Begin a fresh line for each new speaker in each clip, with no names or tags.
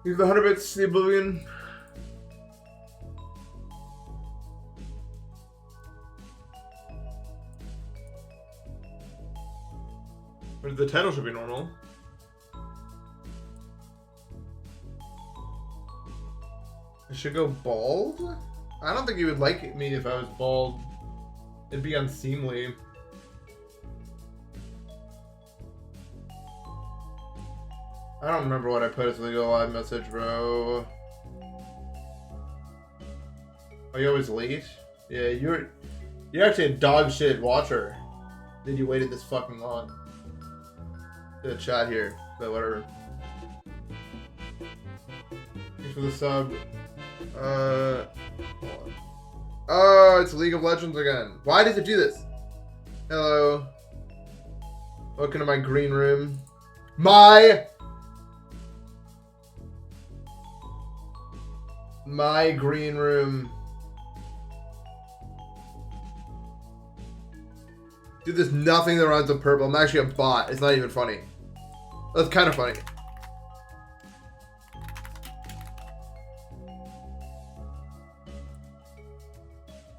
Use the 100 bits, the oblivion. But the title should be normal. I should go bald? I don't think you would like me if I was bald. It'd be unseemly. I don't remember what I put as a legal live message, bro. Are you always late? Yeah, you're actually a dog shit watcher. Did you waited this fucking long? The chat here, but whatever. Thanks for the sub. Hold on. Oh, it's League of Legends again. Why does it do this? Hello. Welcome to my green room. My green room. Dude, there's nothing that runs on purple. I'm actually a bot. It's not even funny. That's kind of funny.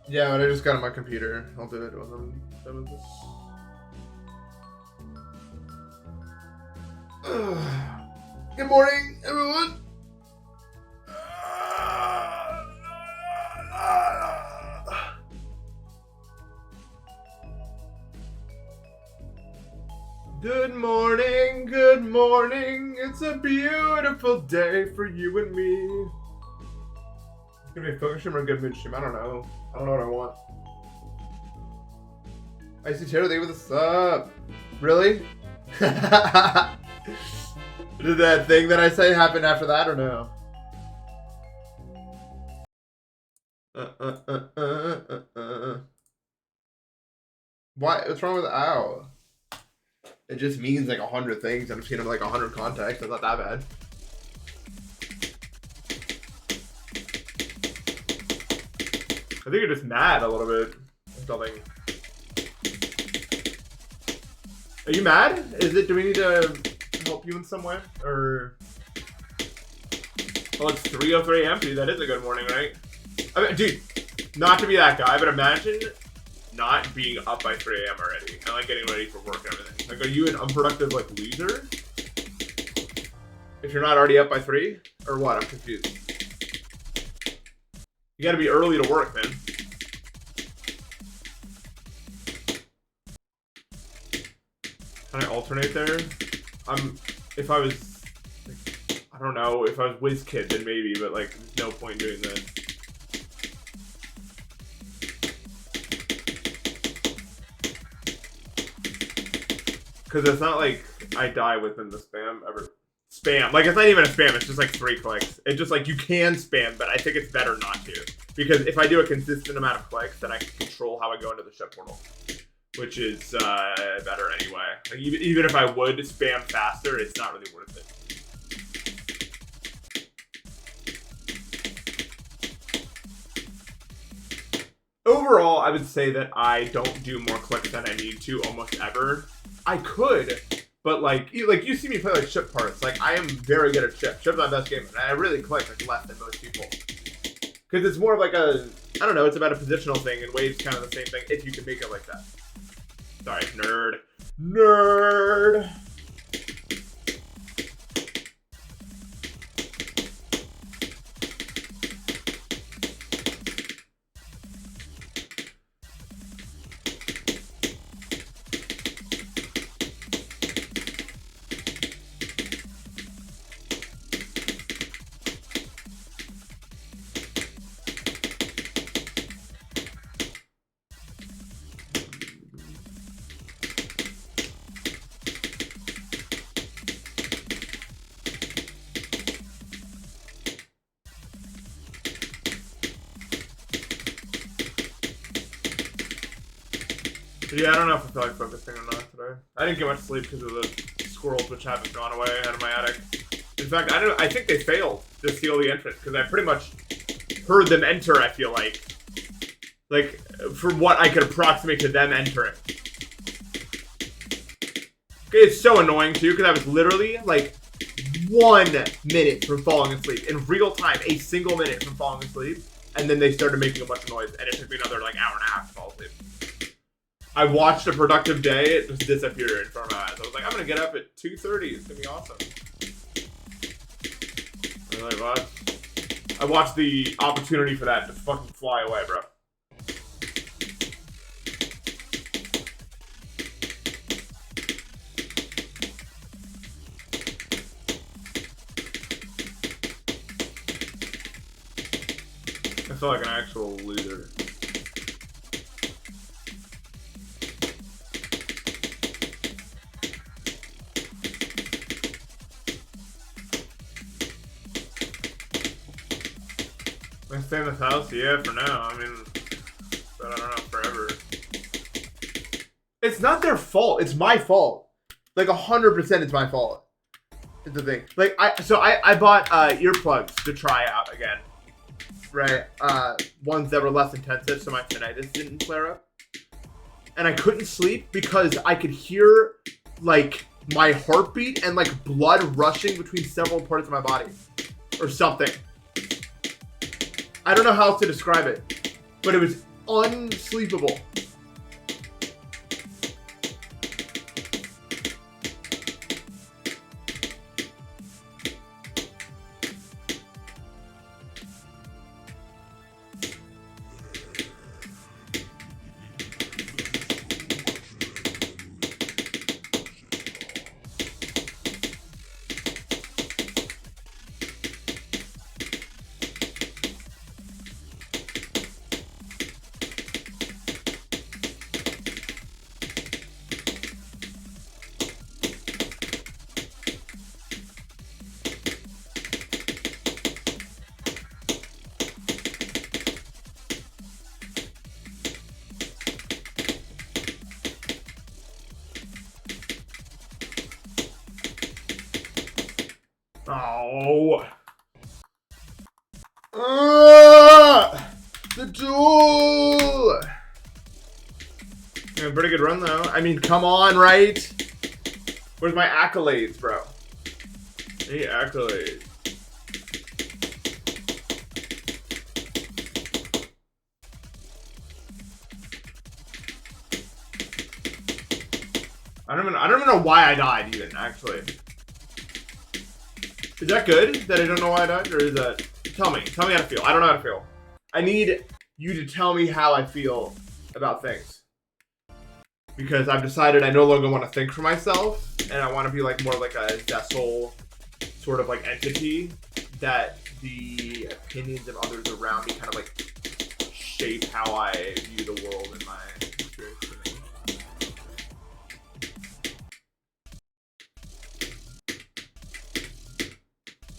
Yeah, but I just got on my computer. I'll do it when I'm done with this. Good morning, everyone. Good morning, good morning. It's a beautiful day for you and me. It's gonna be a focus stream or a good mood stream. I don't know. I don't know what I want. I see Taylor, thank you for the sub. Really? Did that thing that I say happen after that or no? Why? What's wrong with ow? It just means like 100 things, and I've seen it like 100 contexts. It's not that bad. I think you're just mad a little bit. Something. Are you mad? Is it? Do we need to help you in some way, or? Well, it's 3:03 a.m. That is a good morning, right? I mean, dude, not to be that guy, but imagine not being up by 3 a.m. already and like getting ready for work and everything. Like, are you an unproductive like loser if you're not already up by 3, or what? I'm confused. You got to be early to work, man. Can I alternate there? If I was, like, I don't know, if I was WizKid, then maybe, but like, there's no point doing this. Because it's not like I die within the spam ever. Spam. Like, it's not even a spam. It's just like 3 clicks. It's just like you can spam, but I think it's better not to. Because if I do a consistent amount of clicks, then I can control how I go into the ship portal. Which is better anyway. Like, even if I would spam faster, it's not really worth it. Overall, I would say that I don't do more clicks than I need to almost ever. I could, but like you see me play like ship parts. Like, I am very good at ship. Ship's my best game, and I really click like less than most people. Because it's more of like a, I don't know, it's about a positional thing, and wave's kind of the same thing if you can make it like that. Sorry, nerd. Nerd! Yeah, I don't know if I feel like focusing or not today. I didn't get much sleep because of the squirrels, which haven't gone away out of my attic. In fact, I think they failed to steal the entrance because I pretty much heard them enter, I feel like. Like, from what I could approximate to them entering. It's so annoying, too, because I was literally, like, 1 minute from falling asleep. In real time, a single minute from falling asleep. And then they started making a bunch of noise, and it took me another like hour and a half to fall asleep. I watched a productive day, it just disappeared in front of my eyes. I was like, I'm gonna get up at 2:30, it's gonna be awesome. Really, Vods? I watched the opportunity for that to fucking fly away, bro. I feel like an actual loser. Can I stay in this house? Yeah, for now. I mean, but I don't know, forever. It's not their fault. It's my fault. Like 100% it's my fault. It's the thing. Like I bought earplugs to try out again. Right, ones that were less intensive, so my tinnitus didn't flare up. And I couldn't sleep because I could hear, like, my heartbeat and, like, blood rushing between several parts of my body. Or something. I don't know how else to describe it. But it was unsleepable. Oh. The duel. Yeah, pretty good run though. I mean, come on, right? Where's my accolades, bro? Any accolades? I don't even know why I died even, actually. Is that good that I don't know why I died? Or is that... Tell me how to feel. I don't know how to feel. I need you to tell me how I feel about things. Because I've decided I no longer want to think for myself. And I want to be like more like a vessel sort of like entity that the opinions of others around me kind of like shape how I view the world and my experience.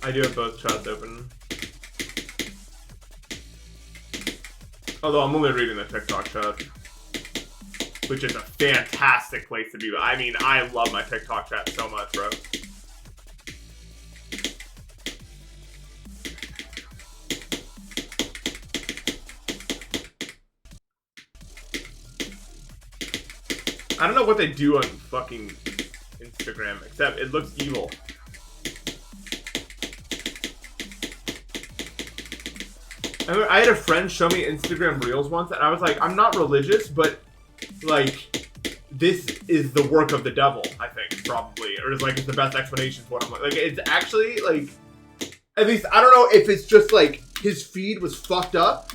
I do have both chats open. Although I'm only reading the TikTok chat, which is a fantastic place to be. I mean, I love my TikTok chat so much, bro. I don't know what they do on fucking Instagram, except it looks evil. I had a friend show me Instagram Reels once, and I was like, I'm not religious, but, like, this is the work of the devil, I think, probably. Or it's, like, it's the best explanation for what I'm like. It's actually, like, at least, I don't know if it's just, like, his feed was fucked up,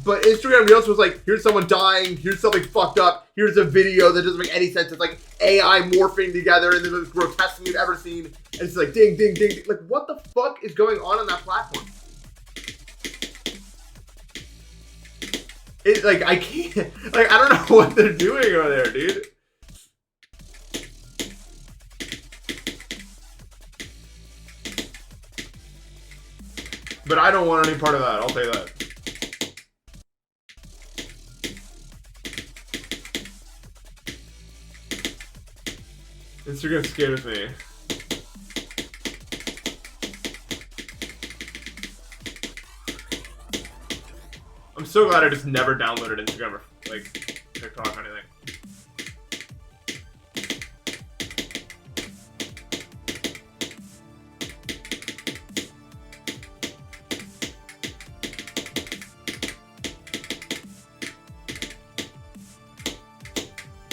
but Instagram Reels was like, here's someone dying, here's something fucked up, here's a video that doesn't make any sense. It's, like, AI morphing together in the most grotesque thing you've ever seen. And it's like, ding, ding, ding, ding. Like, what the fuck is going on that platform? It's like, I can't, like, I don't know what they're doing over there, dude. But I don't want any part of that, I'll tell you that. Instagram scares me. I'm so glad I just never downloaded Instagram or, like, TikTok or anything.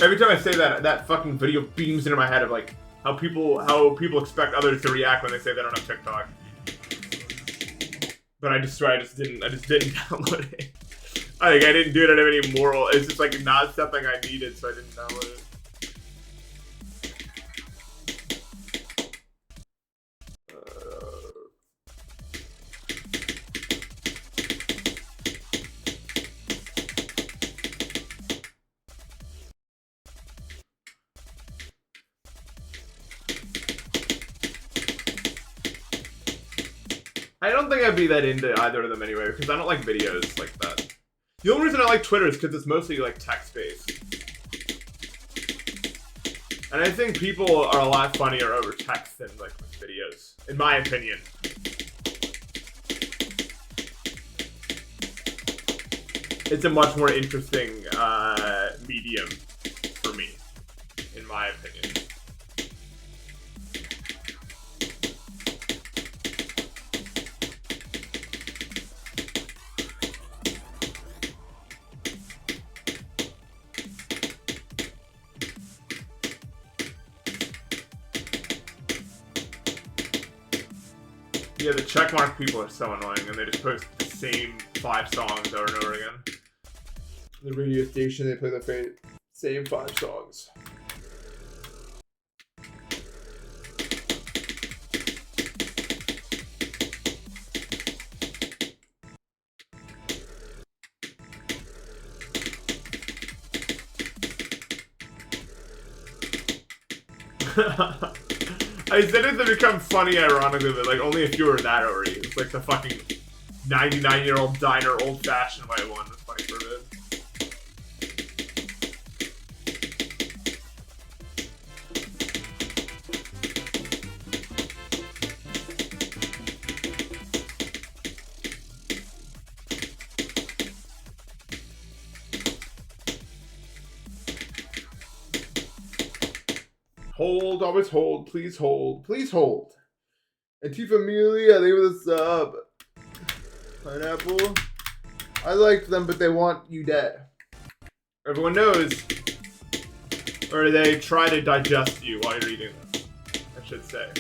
every time I say that, that fucking video beams into my head of like how people expect others to react when they say they don't have TikTok. But I just didn't download it. I think I didn't do it out of any moral. It's just like not something I needed, so I didn't download it. I don't think I'd be that into either of them anyway, because I don't like videos like that. The only reason I like Twitter is because it's mostly like text-based. And I think people are a lot funnier over text than like with videos, in my opinion. It's a much more interesting medium for me, in my opinion. Yeah, the checkmark people are so annoying, and they just post the same 5 songs over and over again. The radio station, they play the same 5 songs. I said it to become funny, ironically, but like only if you were that already. It's like the fucking 99-year-old diner old-fashioned way one. That's funny for a bit. Hold, always hold, please hold, please hold. Antifamilia, they were the sub. Pineapple. I liked them, but they want you dead. Everyone knows. Or they try to digest you while you're eating them, I should say.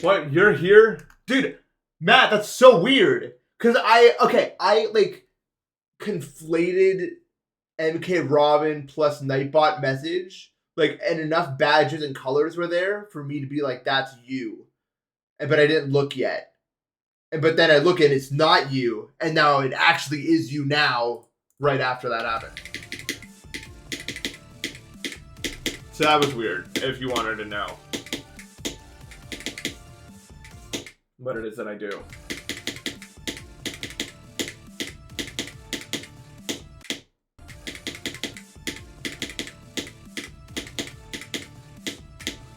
What? You're here? Dude, Matt, that's so weird. Because I like conflated MK Robin plus Nightbot message. Like, and enough badges and colors were there for me to be like, that's you. But I didn't look yet. But then I look and it's not you. And now it actually is you now, right after that happened. So that was weird, if you wanted to know what it is that I do.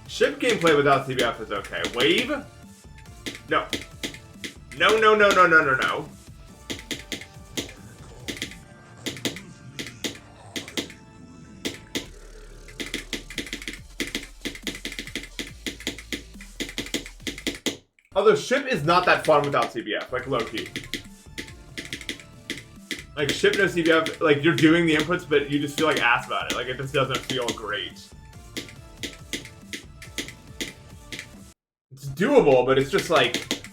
Ship gameplay without CBF is okay. Wave? No. No, no, no, no, no, no, no. Although Ship is not that fun without CBF, like low-key. Like Ship no CBF, like you're doing the inputs, but you just feel like ass about it. Like it just doesn't feel great. It's doable, but it's just like,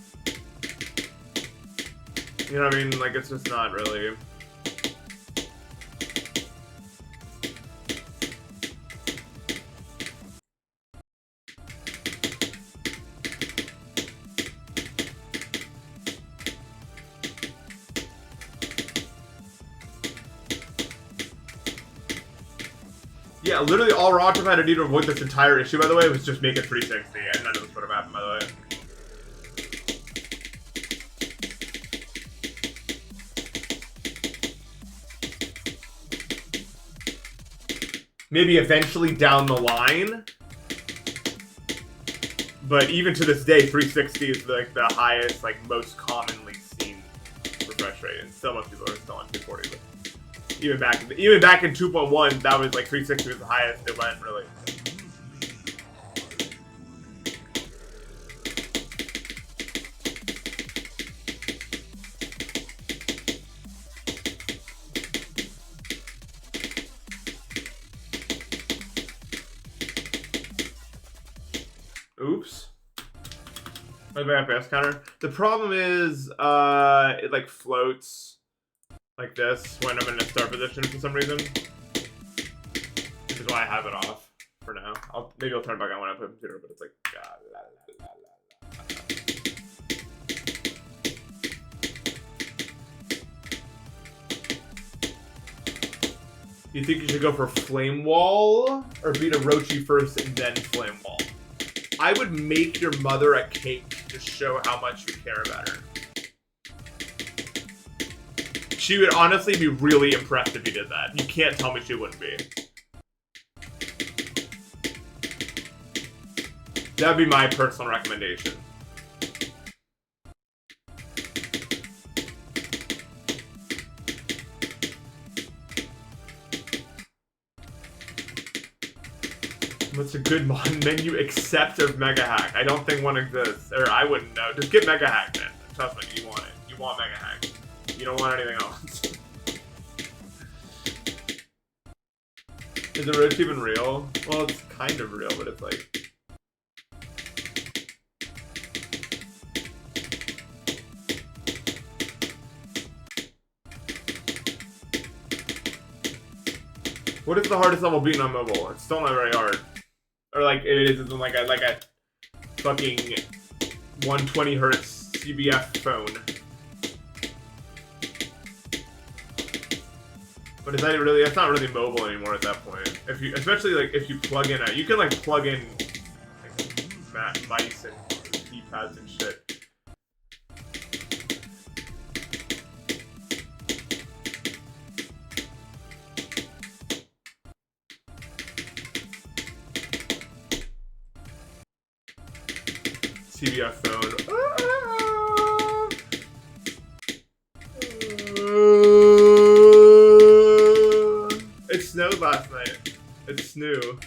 you know what I mean? Like it's just not really. Yeah, literally all Rocktrip had to do to avoid this entire issue, by the way, was just make it 360, and none of this would have happened, by the way. Maybe eventually down the line, But even to this day, 360 is like the highest, like most commonly seen refresh rate, and still most people are still on 240. But even back in 2.1, that was like 360 was the highest it went, really. Oops. My FPS counter. The problem is, it like floats like this when I'm in a start position for some reason. Which is why I have it off for now. Maybe I'll turn it back on when I put a computer, but it's like, You think you should go for Flame Wall or beat Orochi first and then Flame Wall? I would make your mother a cake to show how much you care about her. She would honestly be really impressed if you did that. You can't tell me she wouldn't be. That'd be my personal recommendation. What's a good mod menu except of Mega Hack? I don't think one exists. Or I wouldn't know. Just get Mega Hack then. Trust me, you want it. You want Mega Hack. You don't want anything else. Is the roach even real? Well, it's kind of real, but it's like... What is the hardest level beaten on mobile? It's still not very hard. Or like it is like a fucking 120 hertz CBF phone. But is that really? That's not really mobile anymore at that point. If you, especially like if you plug in you can like plug in like mice and keypads and shit. CBF phone. It snowed last night. It snowed.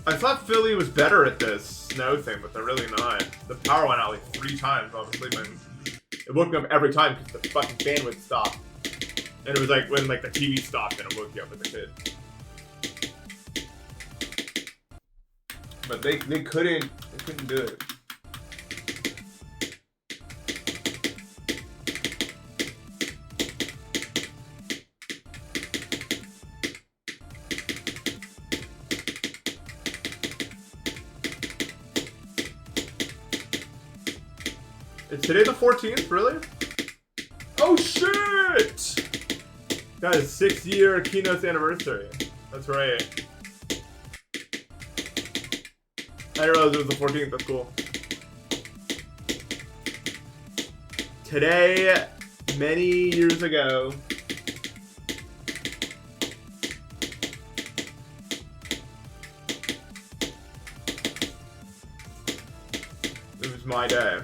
I thought Philly was better at this snow thing, but they're really not. The power went out like 3 times while I was sleeping. It woke me up every time because the fucking bandwidth stopped. And it was like when like the TV stopped and it woke you up as a kid. But they couldn't do it. Is today the 14th, really? Oh shit! Got his 6-year keynote's anniversary. That's right. I didn't realize it was the 14th, that's cool. Today, many years ago, it was my day.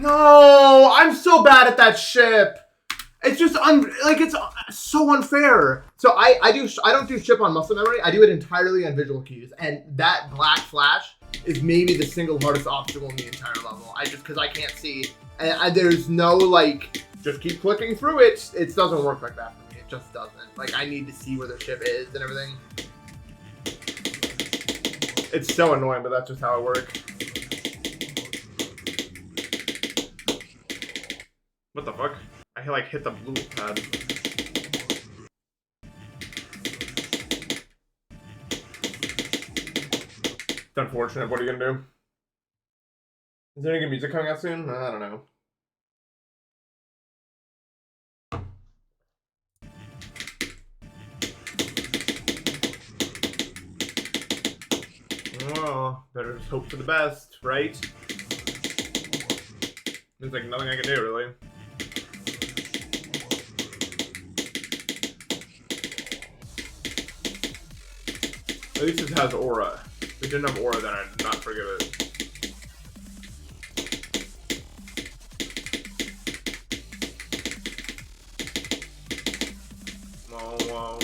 No, I'm so bad at that ship. It's just it's so unfair. So I don't do ship on muscle memory. I do it entirely on visual cues, and that black flash is maybe the single hardest obstacle in the entire level. Because I can't see, and there's no like just keep clicking through it. It doesn't work like that for me. It just doesn't. Like I need to see where the ship is and everything. It's so annoying, but that's just how it works. What the fuck? I like hit the blue pad. It's unfortunate. What are you gonna do? Is there any good music coming out soon? I don't know. Well, better just hope for the best, right? There's like nothing I can do, really. At least it has aura. If it didn't have aura, then I'd not forgive it. Whoa.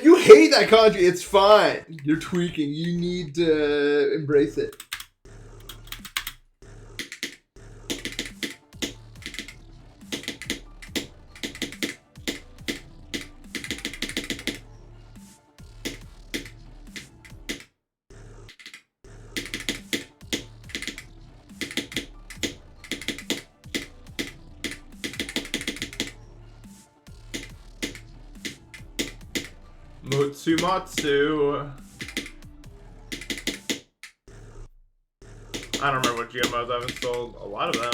You hate that kanji. It's fine. You're tweaking. You need to embrace it. Mutsumatsu. I don't remember what GMOs I've installed. A lot of them.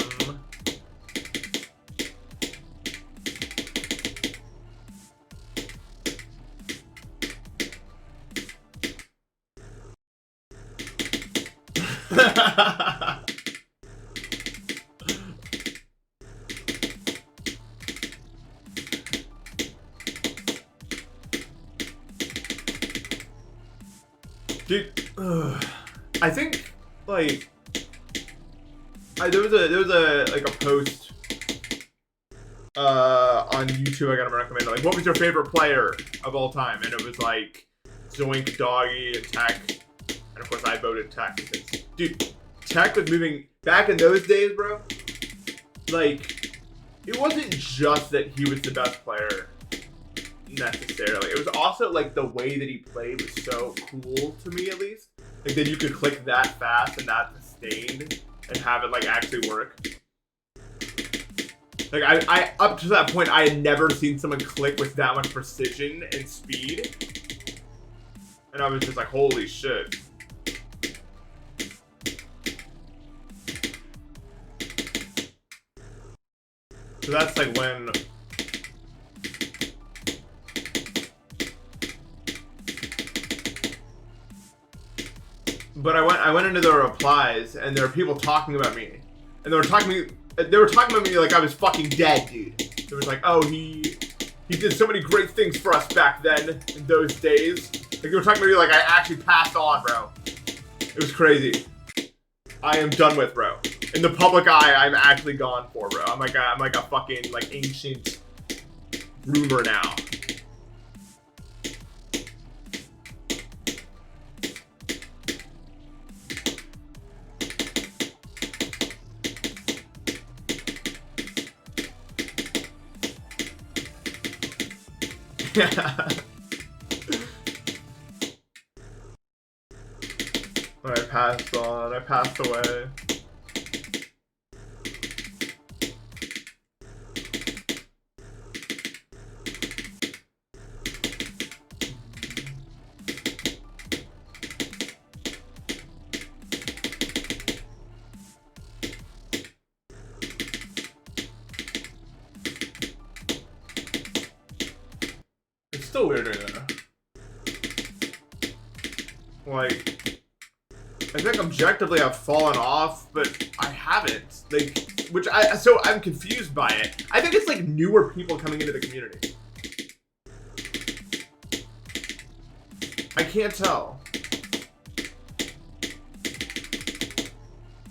Dude, I think like there was a post on YouTube I gotta recommend. Like, what was your favorite player of all time? And it was like Zoink, Doggy, and Tech. And of course I voted Tech because, dude, Tech was moving back in those days, bro. Like, it wasn't just that he was the best player necessarily. It was also like the way that he played was so cool to me, at least. Like that you could click that fast and that sustained and have it like actually work. Like I up to that point I had never seen someone click with that much precision and speed. And I was just like, holy shit. So that's like when but I went into the replies and there were people talking about me. And they were talking about me like I was fucking dead, dude. It was like, oh, he did so many great things for us back then in those days. Like they were talking about me like I actually passed on, bro. It was crazy. I am done with, bro. In the public eye, I'm actually gone for, bro. I'm like a fucking like ancient rumor now. When I passed on, I passed away. It's still weird right now. Like, I think objectively I've fallen off, but I haven't. Like, so I'm confused by it. I think it's like newer people coming into the community. I can't tell.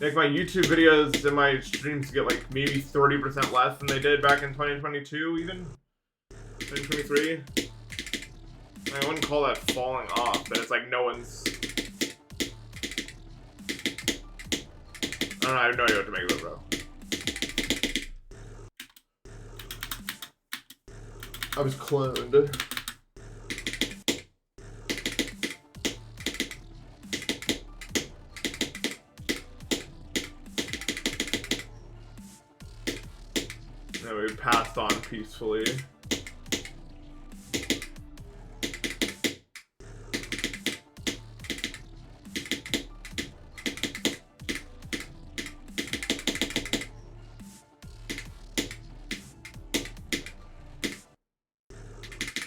Like my YouTube videos and my streams get like maybe 30% less than they did back in 2022 even? 2023? I wouldn't call that falling off, but it's like no one's... I don't know, I have no idea what to make of it, bro. I was cloned. And we passed on peacefully.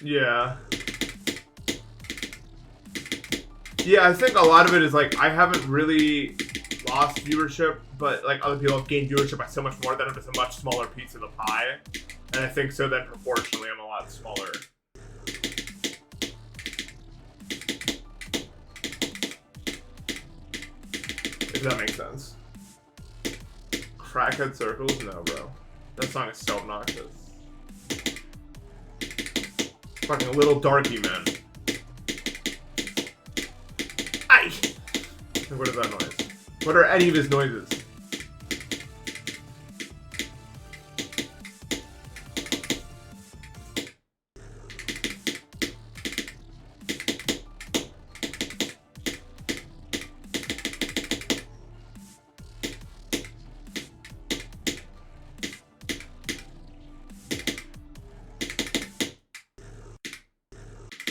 Yeah. Yeah, I think a lot of it is like I haven't really lost viewership, but like other people have gained viewership by so much more that it's a much smaller piece of the pie. And I think so then proportionally I'm a lot smaller. If that makes sense. Crackhead circles? No, bro. That song is so obnoxious. Fucking little darky, man. Aye! What is that noise? What are any of his noises?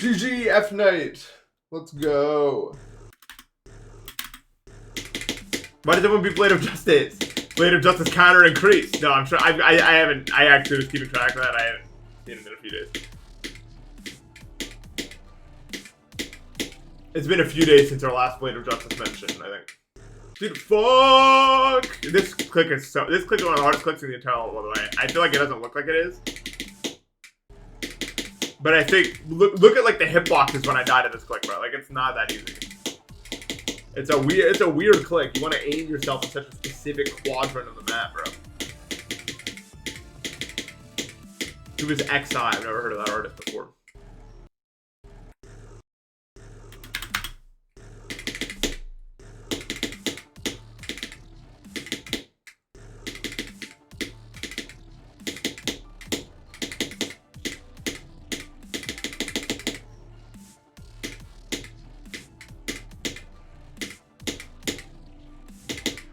GG F Night. Let's go. Why did everyone be Blade of Justice? Blade of Justice counter increased. No, I'm sure. I haven't. I actually was keeping track of that. I haven't seen it in a few days. It's been a few days since our last Blade of Justice mention, I think. Dude, fuck! This click is so. This click is one of the hardest clicks in the entire level, by the way. I feel like it doesn't look like it is. But I think, look at like the hitboxes when I died to this click, bro. Like, it's not that easy. It's a weird click. You want to aim yourself in such a specific quadrant of the map, bro. Who was XI? I've never heard of that artist before.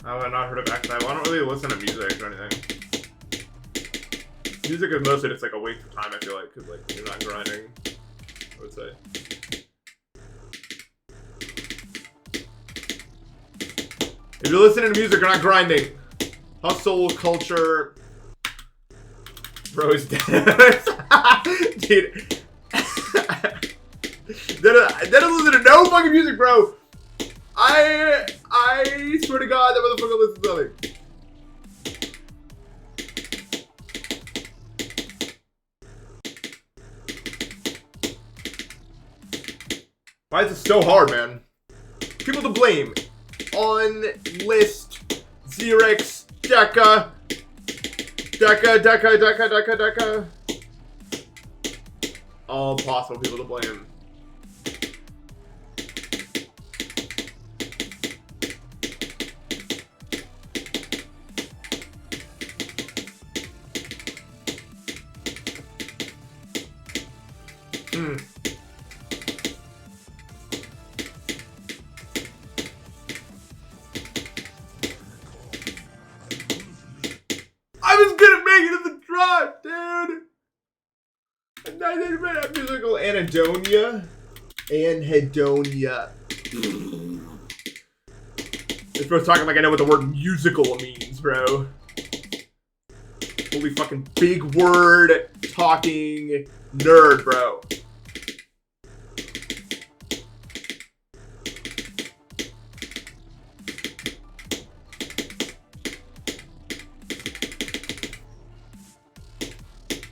I have not heard of XI. Well, I don't really listen to music or anything. Music is mostly just like a waste of time, I feel like, because like you're not grinding, I would say. If you're listening to music, you're not grinding. Hustle culture. Bro is dead. Dude. That doesn't listen to no fucking music, bro. I swear to God, that motherfucker listens to nothing. Why is it so hard, man? People to blame. On list, Xerix, Deca. All possible people to blame. I was gonna make it in the drop, dude. And I didn't even have musical anhedonia. Anhedonia. This bro's talking like I know what the word musical means, bro. Holy fucking big word talking nerd, bro.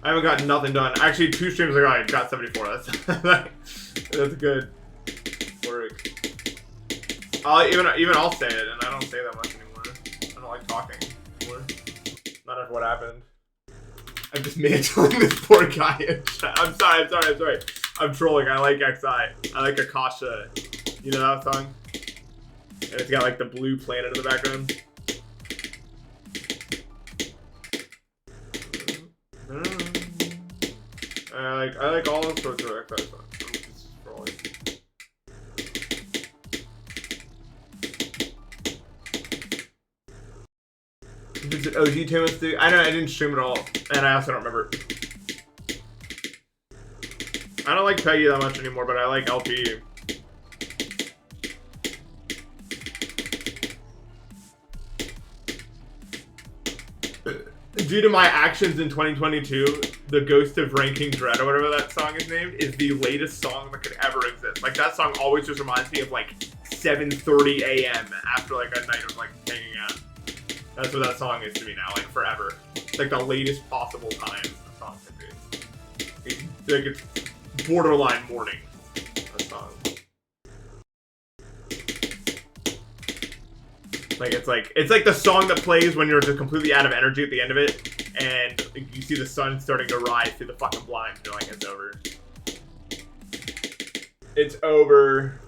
I haven't gotten nothing done. Actually, 2 streams ago, I got 74. That's good work. I'll say it, and I don't say that much anymore. talking more. Not sure what happened. I'm just mantling this poor guy in chat. I'm sorry. I'm trolling. I like XI. I like Akasha. You know that song? And it's got like the blue planet in the background. I like all sorts of XI songs. I'm just scrolling. Is it OG Deimos? I know I didn't stream it all, and I also don't remember. I don't like Peggy that much anymore, but I like LP. Due to my actions in 2022, the Ghost of Ranking Dread, or whatever that song is named, is the latest song that could ever exist. Like, that song always just reminds me of, like, 7:30 a.m. after, like, a night of, like, hanging out. That's what that song is to me now, like, forever. It's, like, the latest possible time the song could be. It's borderline morning, that song. Like, it's like the song that plays when you're just completely out of energy at the end of it, and you see the sun starting to rise through the fucking blinds. You're like, it's over. It's over.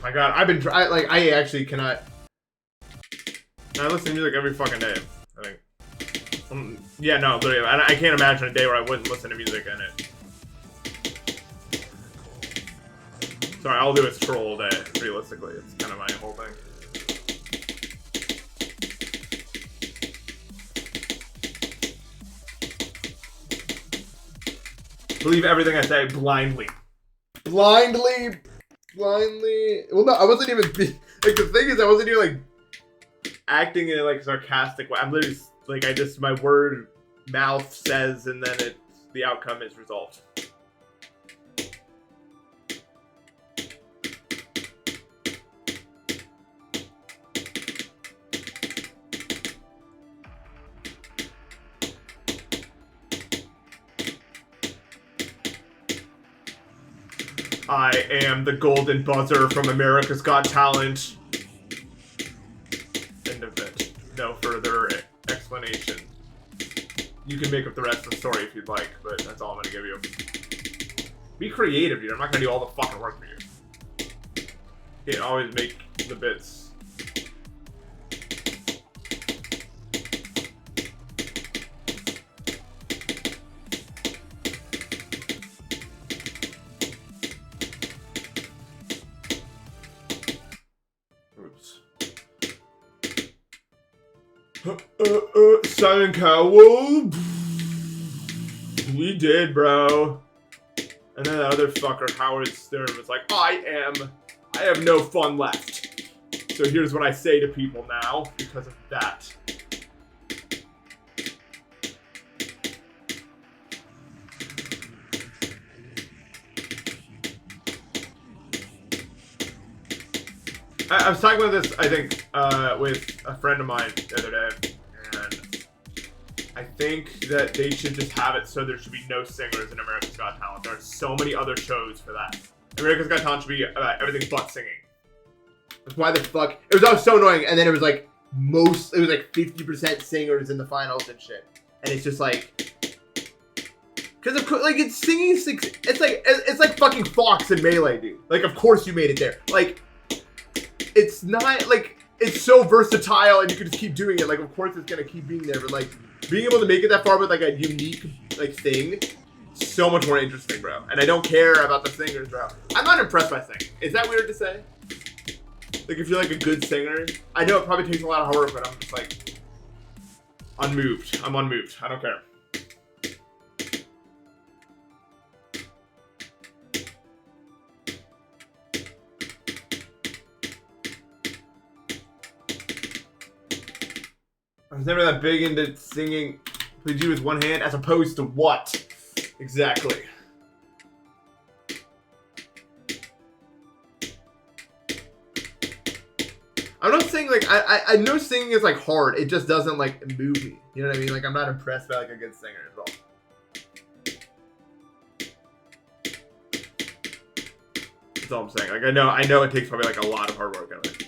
My God, I actually cannot. I listen to music every fucking day. I think. Yeah, no, literally, I can't imagine a day where I wouldn't listen to music in it. Sorry, all I'll do is troll all day. Realistically, it's kind of my whole thing. Believe everything I say blindly. Blindly. Well, no, I wasn't even like, the thing is, I wasn't even like acting in like a sarcastic way. I'm literally like, my word mouth says, and then the outcome is resolved. I am the golden buzzer from America's Got Talent. End of it. No further explanation. You can make up the rest of the story if you'd like, but that's all I'm gonna give you. Be creative, dude. I'm not gonna do all the fucking work for you. You can always make the bits. Simon Cowell. We did, bro. And then that other fucker, Howard Stern, was like, I have no fun left. So here's what I say to people now because of that. I was talking about this, I think, with a friend of mine the other day, and I think that they should just have it so there should be no singers in America's Got Talent. There are so many other shows for that. America's Got Talent should be everything but singing. That's why the fuck... It was always so annoying, and then it was like, it was like 50% singers in the finals and shit. And it's just like... Because of course, like, it's singing... It's like fucking Fox and Melee, dude. Like, of course you made it there. Like... It's not, like, it's so versatile and you can just keep doing it. Like, of course it's gonna keep being there, but, like, being able to make it that far with, like, a unique, like, thing, so much more interesting, bro. And I don't care about the singers, bro. I'm not impressed by singing. Is that weird to say? Like, if you're, like, a good singer, I know it probably takes a lot of hard work, but I'm just, like, unmoved. I'm unmoved. I don't care. I was never that big into singing Please You with one hand, as opposed to what? Exactly. I'm not saying, like, I know singing is, like, hard. It just doesn't, like, move me. You know what I mean? Like, I'm not impressed by, like, a good singer at all. That's all I'm saying. Like, I know it takes probably, like, a lot of hard work out of it.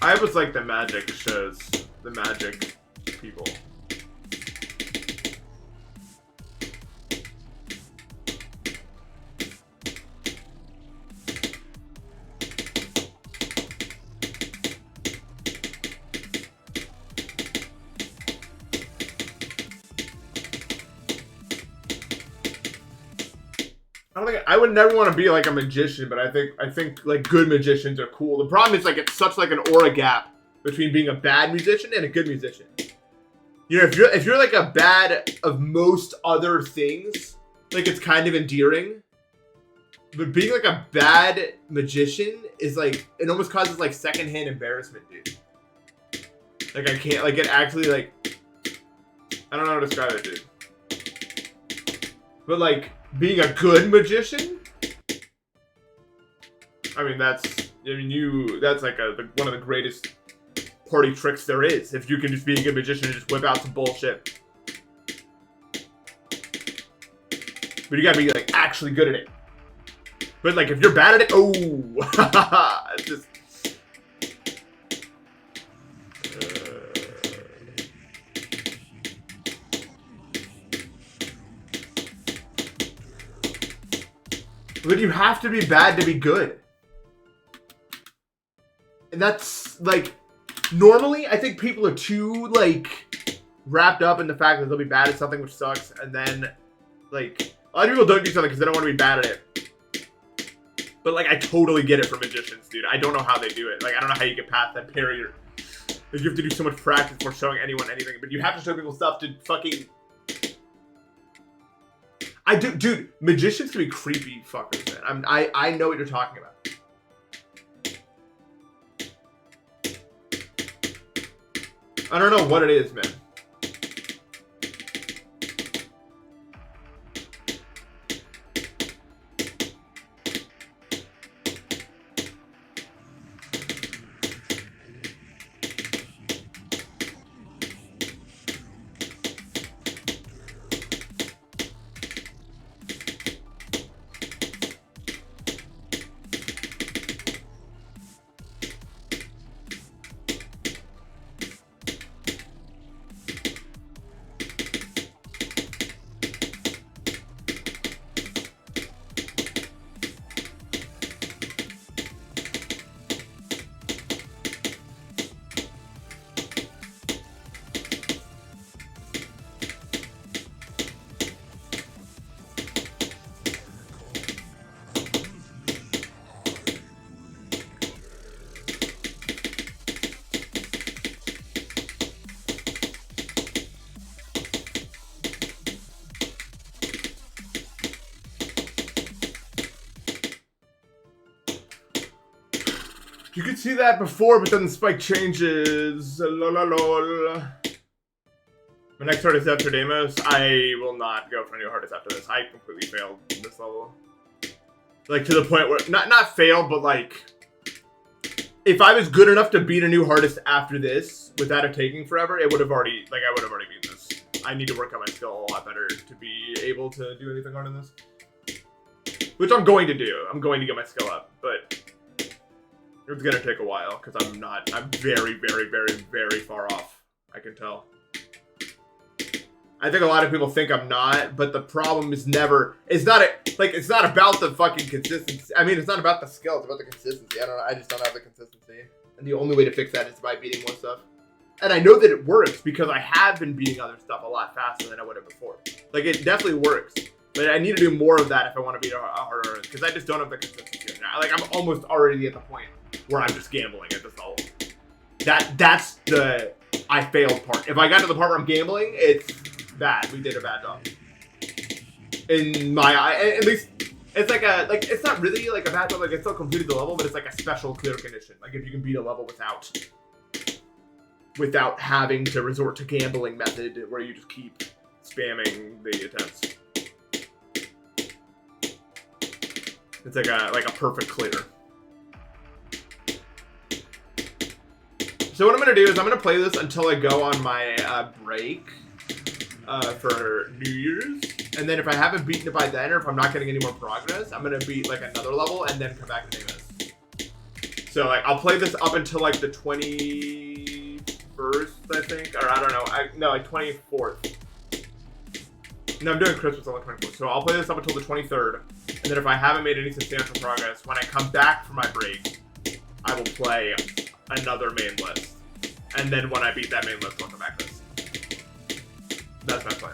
I was like the magic shows, the magic people. I would never want to be like a magician, but I think like good magicians are cool. The problem is like it's such like an aura gap between being a bad musician and a good musician. You know, if you're like a bad of most other things, like it's kind of endearing. But being like a bad magician is like it almost causes like secondhand embarrassment, dude. Like I can't like it actually like I don't know how to describe it, dude. But like being a good magician, I mean that's like one of the greatest party tricks there is. If you can just be a good magician and just whip out some bullshit, but you gotta be like actually good at it. But like if you're bad at it, oh, it's just. But you have to be bad to be good. And that's, like, normally, I think people are too, like, wrapped up in the fact that they'll be bad at something which sucks, and then, like, a lot of people don't do something because they don't want to be bad at it. But, like, I totally get it for magicians, dude. I don't know how they do it. Like, I don't know how you get past that barrier. Like, you have to do so much practice before showing anyone anything, but you have to show people stuff to fucking... Dude, magicians can be creepy fuckers, man. I know what you're talking about. I don't know what it is, man. You could see that before, but then the spike changes. Lol. My next artist after Deimos, I will not go for a new artist after this. I completely failed this level. Like, to the point where, not failed, but like, if I was good enough to beat a new artist after this, without it taking forever, I would have already beaten this. I need to work on my skill a lot better to be able to do anything hard in this. Which I'm going to do. I'm going to get my skill up, but it's gonna take a while, because I'm very, very, very, very far off. I can tell. I think a lot of people think I'm not, but the problem is it's not about the fucking consistency. I mean, it's not about the skill, it's about the consistency. I don't know, I just don't have the consistency. And the only way to fix that is by beating more stuff. And I know that it works, because I have been beating other stuff a lot faster than I would have before. Like, it definitely works. But I need to do more of that if I want to beat a harder, because I just don't have the consistency right now. Like, I'm almost already at the point where I'm just gambling at this level. That's the I failed part. If I got to the part where I'm gambling, it's bad. We did a bad job. In my eye, at least, it's like it's not really like a bad job. Like, it still completed the level, but it's like a special clear condition. Like, if you can beat a level without having to resort to gambling method where you just keep spamming the attempts. It's like a perfect clear. So what I'm gonna do is I'm gonna play this until I go on my break for New Year's, and then if I haven't beaten it by then, or if I'm not getting any more progress, I'm gonna beat like another level and then come back to Deimos. So like I'll play this up until like the 21st, I think, or I don't know. No, like 24th. No, I'm doing Christmas on the 24th, so I'll play this up until the 23rd, and then if I haven't made any substantial progress, when I come back from my break, I will play another main list, and then when I beat that main list, I'll come back to this. That's my plan.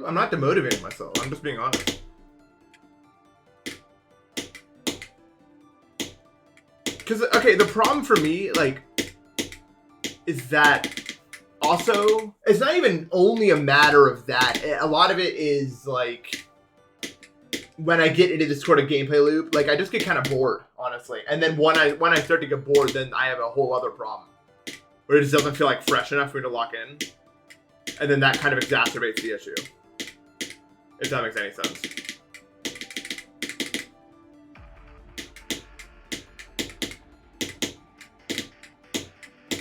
I'm not demotivating myself. I'm just being honest. Because, okay, the problem for me, like, is that also, it's not even only a matter of that. A lot of it is, like, when I get into this sort of gameplay loop, like, I just get kind of bored, honestly. And then when I start to get bored, then I have a whole other problem. Where it just doesn't feel, like, fresh enough for me to lock in. And then that kind of exacerbates the issue. If that makes any sense.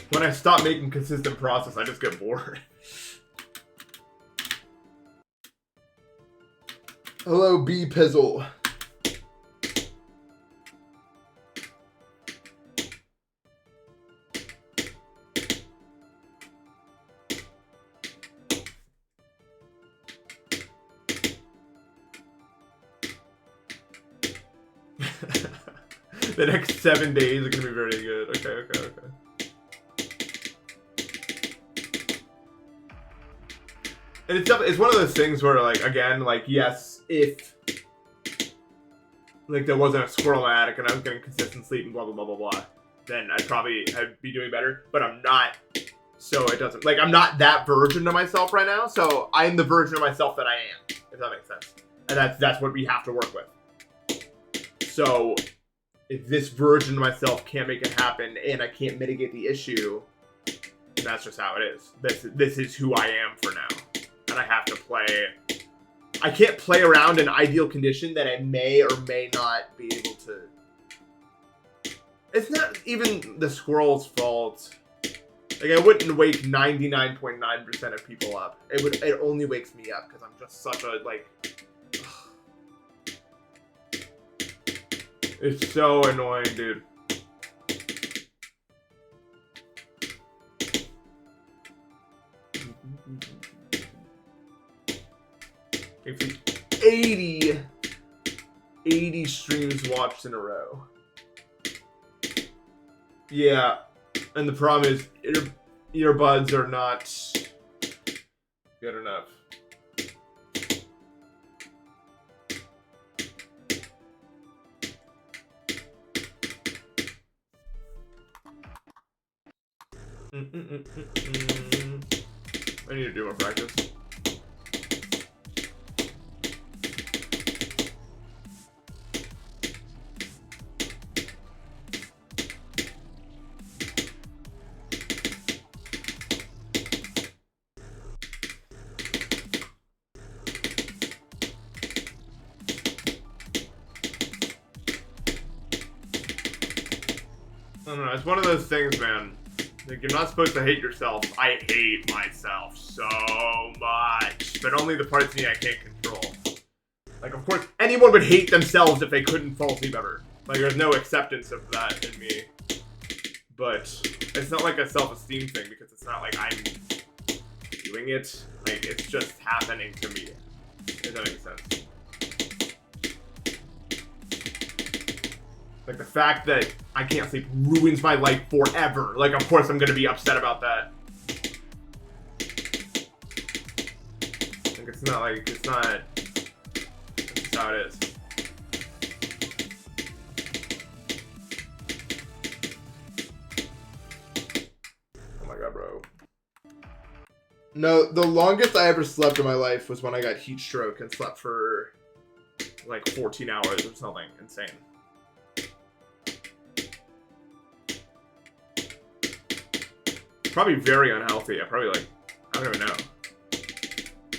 When I stop making consistent process, I just get bored. Hello, B Pizzle. The next 7 days are gonna be very good. Okay. And it's one of those things where, like, again, like, yes, if like there wasn't a squirrel in my attic and I was getting consistent sleep and blah blah blah blah blah, then I'd be doing better. But I'm not, so it doesn't, like, I'm not that version of myself right now. So I'm the version of myself that I am, if that makes sense. And that's what we have to work with. So if this version of myself can't make it happen and I can't mitigate the issue, that's just how it is. This is who I am for now. And I have to play. I can't play around an ideal condition that I may or may not be able to. It's not even the squirrel's fault. Like, I wouldn't wake 99.9% of people up. It only wakes me up because I'm just such a, like... It's so annoying, dude. It's 80 streams watched in a row. Yeah, and the problem is earbuds are not good enough. I need to do more practice. I don't know, it's one of those things, man. Like, you're not supposed to hate yourself. I hate myself so much. But only the parts of me I can't control. Like, of course, anyone would hate themselves if they couldn't fall asleep ever. Like, there's no acceptance of that in me. But it's not like a self-esteem thing, because it's not like I'm doing it. Like, it's just happening to me. If that makes sense. Like, the fact that I can't sleep ruins my life forever. Like, of course I'm gonna be upset about that. Like, it's not like, it's not... That's just how it is. Oh my god, bro. No, the longest I ever slept in my life was when I got heat stroke and slept for like 14 hours or something insane. Probably very unhealthy. I probably like, I don't even know.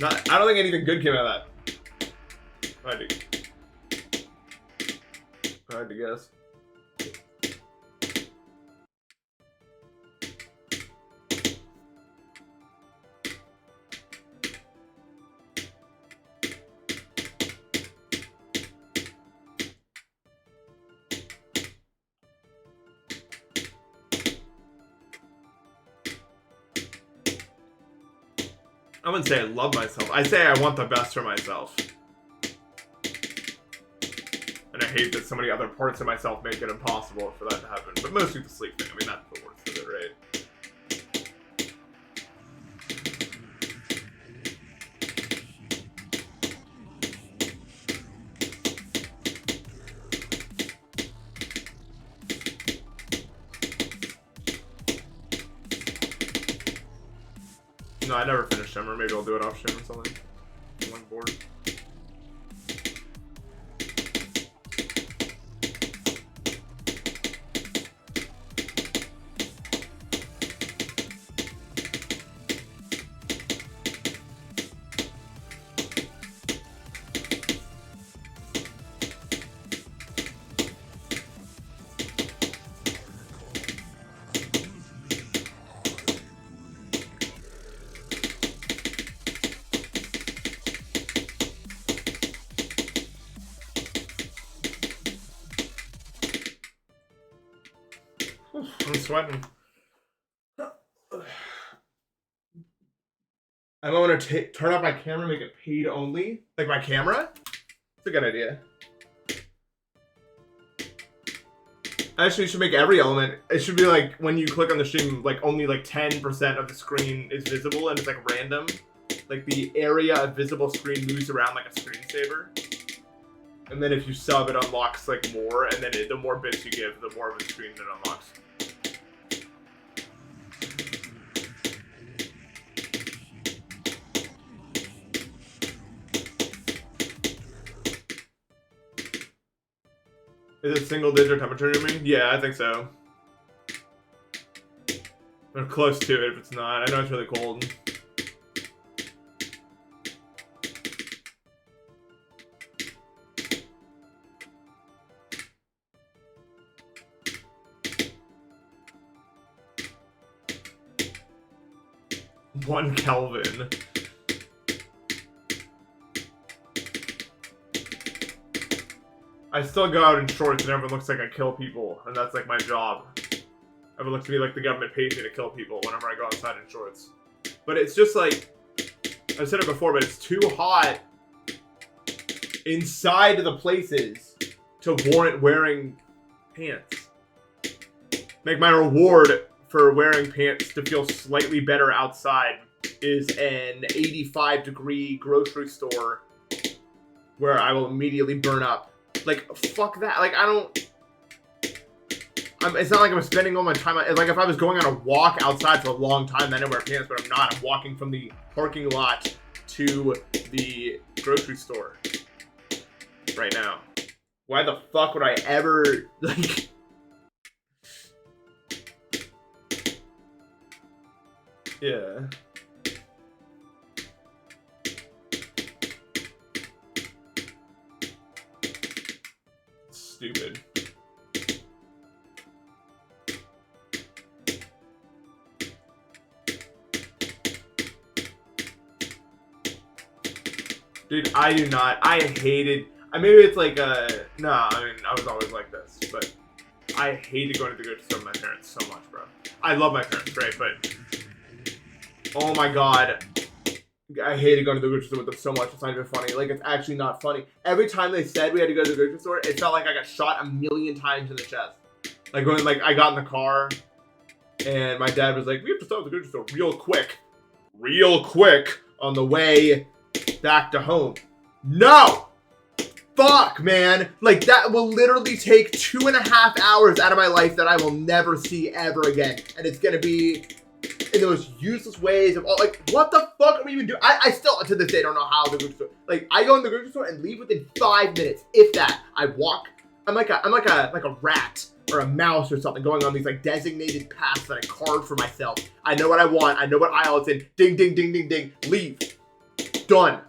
I don't think anything good came out of that. I had to guess. I wouldn't say I love myself. I say I want the best for myself. And I hate that so many other parts of myself make it impossible for that to happen. But mostly the sleep thing. I mean, that's the worst of it, right? No, I never finished Shimmer. Maybe I'll do it off Shimmer or something. I'm like bored. I'm sweating. I want to turn off my camera, make it paid only. Like my camera? It's a good idea. Actually, you should make every element. It should be like when you click on the stream, like only like 10% of the screen is visible and it's like random. Like the area of visible screen moves around like a screensaver. And then if you sub, it unlocks like more, and then the more bits you give, the more of a screen it unlocks. Is it single digit temperature, you mean? Yeah, I think so. Or close to it if it's not. I know it's really cold. One Kelvin. I still go out in shorts and everyone looks like I kill people, and that's like my job. Everyone looks to me like the government pays me to kill people whenever I go outside in shorts. But it's just like, I've said it before, but it's too hot inside the places to warrant wearing pants. Like my reward for wearing pants to feel slightly better outside is an 85-degree grocery store where I will immediately burn up. Like, fuck that. Like, I don't... it's not like I'm spending all my time... Like, if I was going on a walk outside for a long time, then I'd wear pants, but I'm not. I'm walking from the parking lot to the grocery store right now. Why the fuck would I ever, like... Yeah. Stupid. Dude, I do not. I hated... maybe it's like, no, I mean, I was always like this, but I hated going to the grocery store with my parents so much, bro. I love my parents, right? But Oh my god. I hated going to the grocery store with them so much. It's not even funny. Like, it's actually not funny. Every time they said we had to go to the grocery store, it felt like I got shot a million times in the chest. Like, when, like, I got in the car, and my dad was like, we have to stop at the grocery store real quick, on the way back to home. No! Fuck, man. Like, that will literally take 2.5 hours out of my life that I will never see ever again. And it's gonna be in those useless ways of all, like, what the fuck are we even doing? I still, to this day, don't know how the grocery store, like, I go in the grocery store and leave within 5 minutes, if that. I walk, I'm like a rat or a mouse or something going on these, like, designated paths that I carve for myself. I know what I want. I know what aisle it's in. Ding, ding, ding, ding, ding. Leave. Done.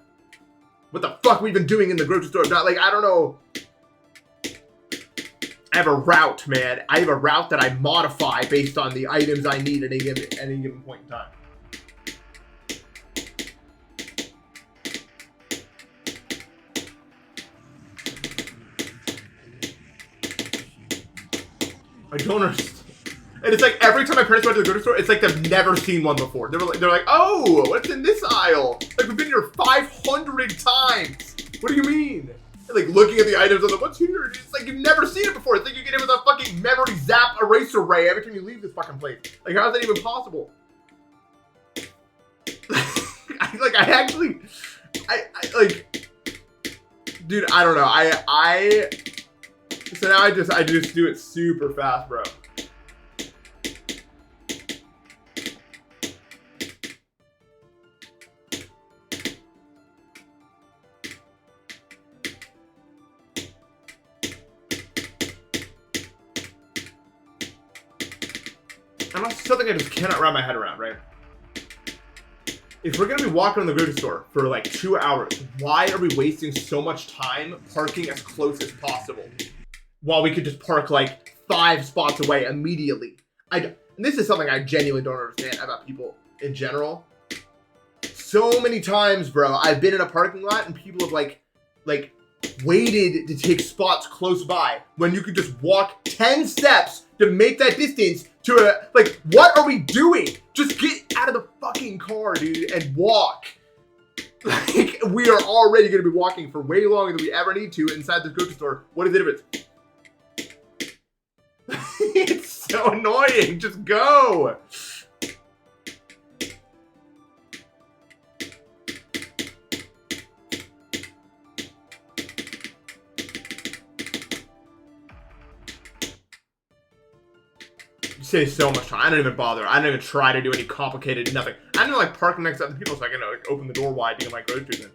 What the fuck we been doing in the grocery store? Like, I don't know. I have a route, man. I have a route that I modify based on the items I need at any given point in time. I don't understand. And it's like every time my parents went to the grocery store, it's like they've never seen one before. They're like, oh, what's in this aisle? Like, we've been here 500 times. What do you mean? And like looking at the items on the what's here? It's like you've never seen it before. It's like you get it with a fucking memory zap eraser ray every time you leave this fucking place. Like, how is that even possible? Dude, I don't know. So now I just do it super fast, bro. And that's something I just cannot wrap my head around, right? If we're gonna be walking in the grocery store for like 2 hours, why are we wasting so much time parking as close as possible? While we could just park like 5 spots away immediately. And this is something I genuinely don't understand about people in general. So many times, bro, I've been in a parking lot and people have like waited to take spots close by when you could just walk 10 steps to make that distance to a, like, what are we doing? Just get out of the fucking car, dude, and walk. Like, we are already going to be walking for way longer than we ever need to inside this grocery store. What is the difference? It's so annoying. Just go. Save so much time. I don't even bother. I don't even try to do any complicated nothing. I don't even like parking next to other people so I can like open the door wide to get my groceries in.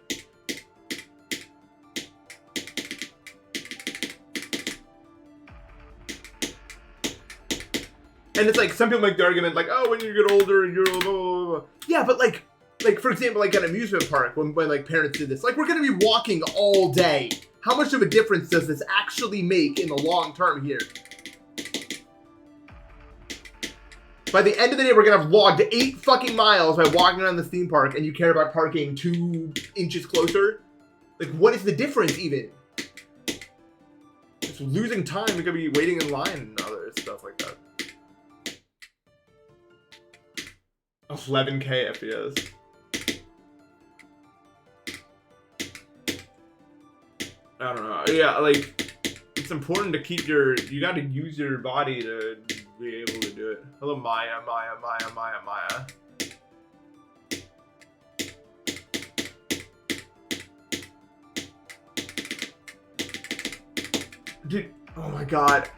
And it's like some people make the argument like, oh, when you get older, you're blah, blah, blah, blah. Yeah, but like for example, like at an amusement park when like parents did this, like we're gonna be walking all day. How much of a difference does this actually make in the long term here? By the end of the day, we're gonna have logged 8 fucking miles by walking around the theme park, and you care about parking 2 inches closer? Like, what is the difference even? It's losing time. We're gonna be waiting in line and other stuff like that. 11K FPS. I don't know. Yeah, like, it's important to keep you gotta use your body to be able to do it. Hello, Maya. Dude, oh my god.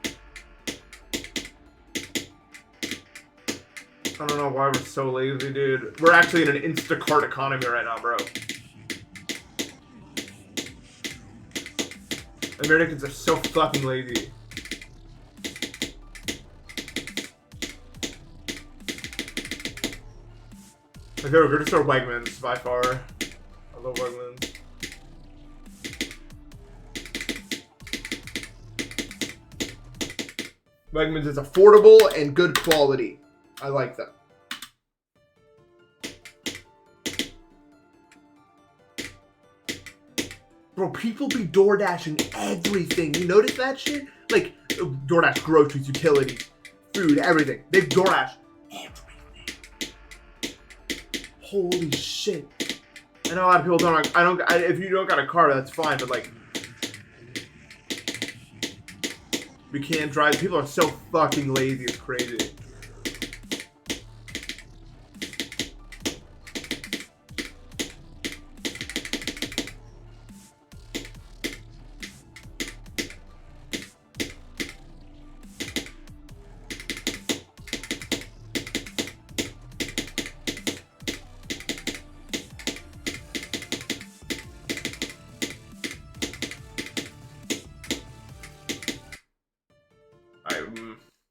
I don't know why we're so lazy, dude. We're actually in an Instacart economy right now, bro. Americans are so fucking lazy. My favorite grocery store, Wegmans, by far. I love Wegmans. Wegmans is affordable and good quality. I like that. Bro, people be DoorDashing everything. You notice that shit? Like, DoorDash groceries, utilities, food, everything. They DoorDash everything. Holy shit. I know a lot of people don't. If you don't got a car, that's fine. But like, we can't drive. People are so fucking lazy. It's crazy.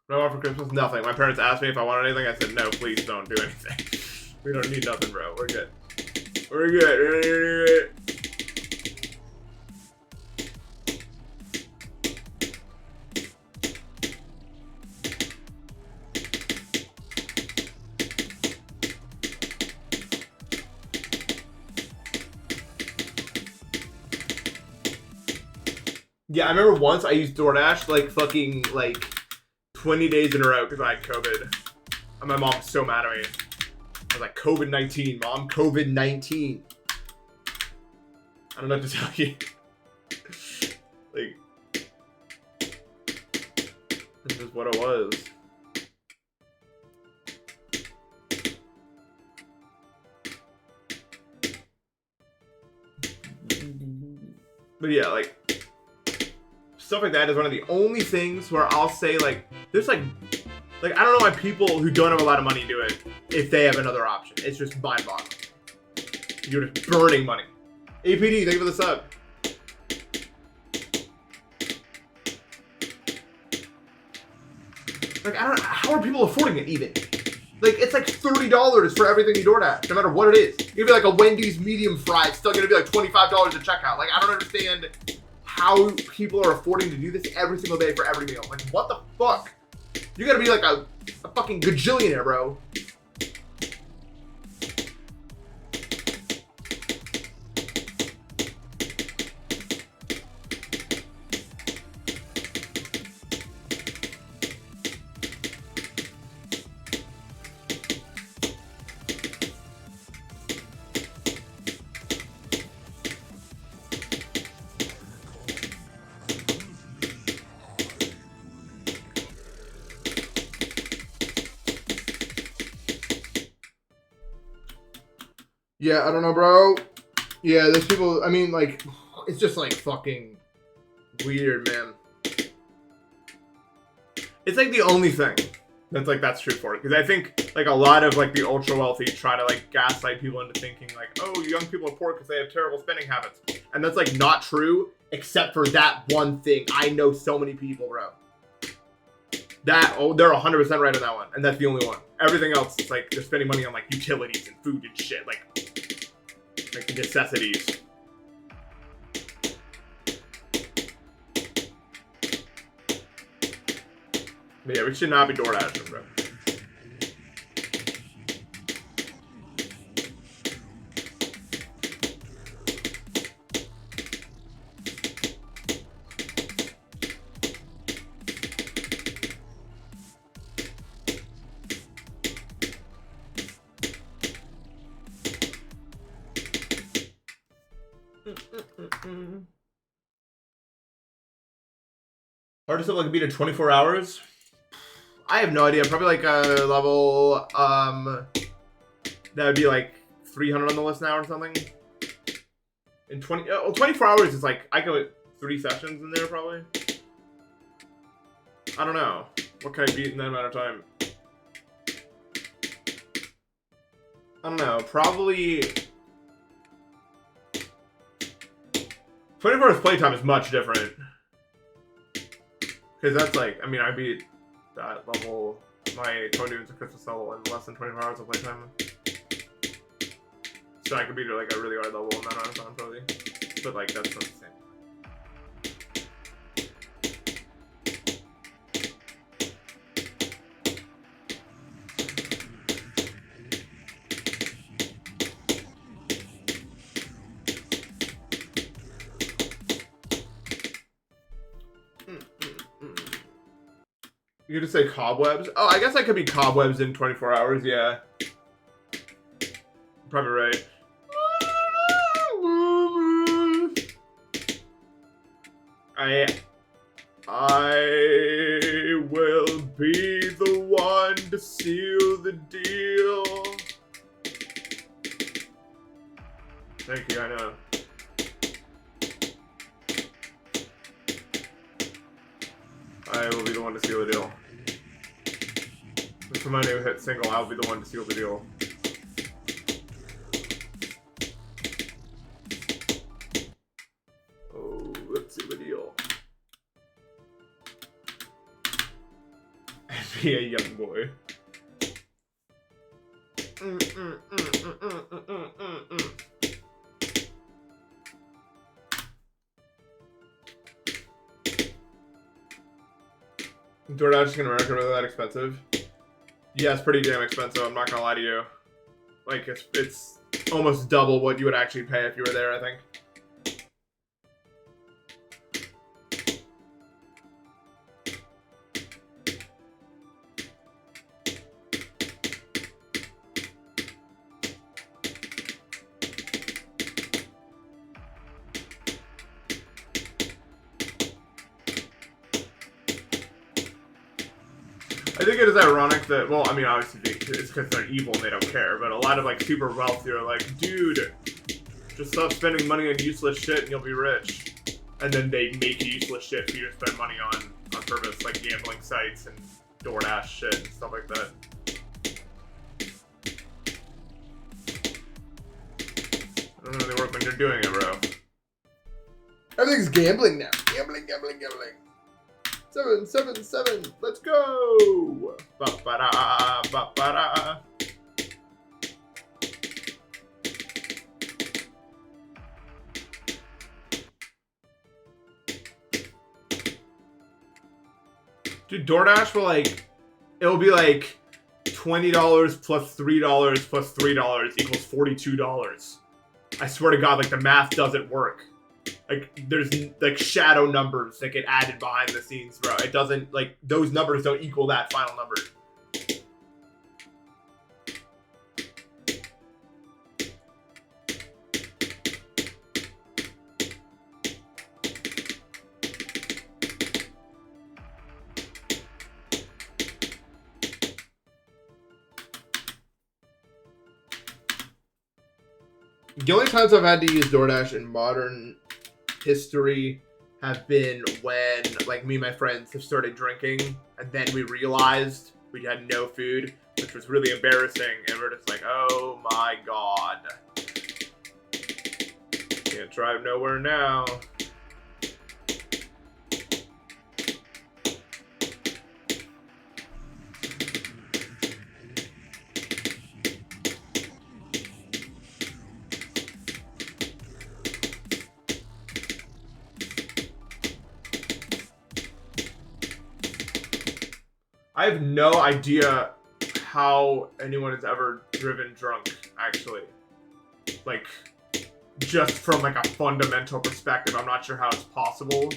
What I want for Christmas? Nothing. My parents asked me if I wanted anything. I said, no, please don't do anything. We don't need nothing, bro. We're good. We're good. Yeah, I remember once I used DoorDash like fucking like 20 days in a row because I had COVID. And my mom was so mad at me. I was like, COVID-19, Mom. COVID-19. I don't know what to tell you. Like, this is what it was. But yeah, like, stuff like that is one of the only things where I'll say, like, there's like I don't know why people who don't have a lot of money do it if they have another option. It's just mind-boggling. You're just burning money. APD, thank you for the sub. Like, I don't know, how are people affording it even? Like, it's like $30 for everything you DoorDash, no matter what it is. It's gonna be like a Wendy's medium fry, it's still gonna be like $25 at checkout. Like, I don't understand how people are affording to do this every single day for every meal. Like, what the fuck? You gotta be like a fucking gajillionaire, bro. Yeah, I don't know, bro. Yeah, there's people, I mean, like, it's just, like, fucking weird, man. It's, like, the only thing that's true for it. Because I think, like, a lot of, like, the ultra-wealthy try to, like, gaslight people into thinking, like, oh, young people are poor because they have terrible spending habits. And that's, like, not true, except for that one thing. I know so many people, bro. They're 100% right on that one. And that's the only one. Everything else, it's like, they're spending money on, like, utilities and food and shit. Like necessities. But yeah, we should not be DoorDashing, bro. Hardest level I can beat in 24 hours? I have no idea. Probably like a level, that would be like 300 on the list now or something. In 24 hours is like, I go with 3 sessions in there probably. I don't know. What can I beat in that amount of time? I don't know. Probably 24 hours playtime is much different. Because that's like, I mean, I beat that level, my Tony was a Christmas level in less than 24 hours of playtime. So I could beat it like a really hard level in that amount of time, probably. But like, that's not the same. You could just say cobwebs. Oh, I guess I could be cobwebs in 24 hours, yeah. Probably right. I will be the one to seal the deal. Thank you, I know. I will be the one to seal the deal. For my new hit single, I'll be the one to seal the deal. Oh, let's seal the deal. Be a young boy. DoorDash in America really that expensive? Yeah, it's pretty damn expensive. I'm not gonna lie to you. Like it's almost double what you would actually pay if you were there, I think. I think it is ironic that, well, I mean, obviously it's because they're evil and they don't care, but a lot of, like, super wealthy are like, dude, just stop spending money on useless shit and you'll be rich. And then they make useless shit for you to spend money on purpose, like gambling sites and DoorDash shit and stuff like that. I don't really work when you're doing it, bro. Everything's gambling now. Gambling. 777, let's go! Ba-ba-da, ba-ba-da. Dude, DoorDash will it'll be like $20 plus $3 plus $3 equals $42. I swear to God, like the math doesn't work. Like, there's, like, shadow numbers that get added behind the scenes, bro. It doesn't, like, those numbers don't equal that final number. The only times I've had to use DoorDash in modern history have been when, like, me and my friends have started drinking, and then we realized we had no food, which was really embarrassing, and we're just like, oh my god. Can't drive nowhere now. I have no idea how anyone has ever driven drunk, actually. Like, just from, like, a fundamental perspective, I'm not sure how it's possible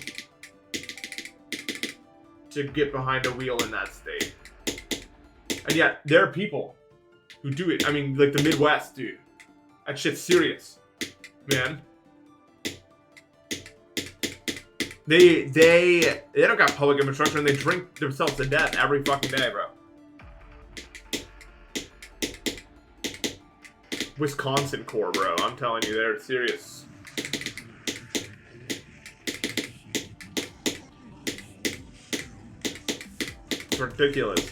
to get behind a wheel in that state. And yet, there are people who do it. I mean, like, the Midwest, dude. That shit's serious, man. They don't got public infrastructure and they drink themselves to death every fucking day, bro. Wisconsin core, bro. I'm telling you, they're serious. It's ridiculous.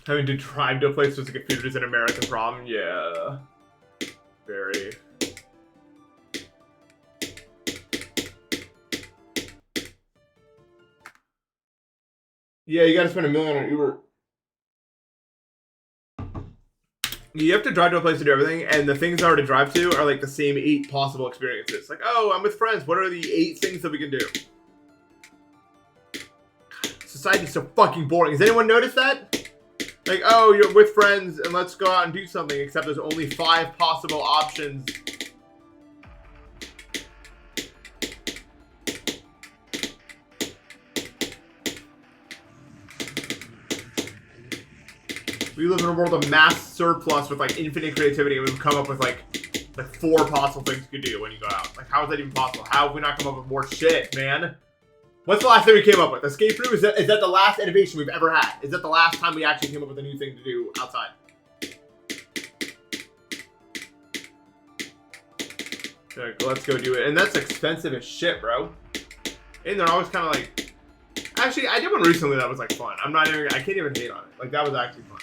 Having to drive to a place to get food is an American problem? Yeah. Very. Yeah, you gotta spend $1 million on Uber. You have to drive to a place to do everything, and the things that are to drive to are like the same 8 possible experiences. Like, oh, I'm with friends. What are the 8 things that we can do? Society's so fucking boring. Has anyone noticed that? Like, oh, you're with friends, and let's go out and do something, except there's only 5 possible options. We live in a world of mass surplus with like infinite creativity, and we've come up with like 4 possible things you could do when you go out. Like, how is that even possible? How have we not come up with more shit, man? What's the last thing we came up with? Escape room? Is that the last innovation we've ever had? Is that the last time we actually came up with a new thing to do outside? Like, let's go do it. And that's expensive as shit, bro. And they're always kind of like... Actually, I did one recently that was like fun. I can't even hate on it. Like, that was actually fun.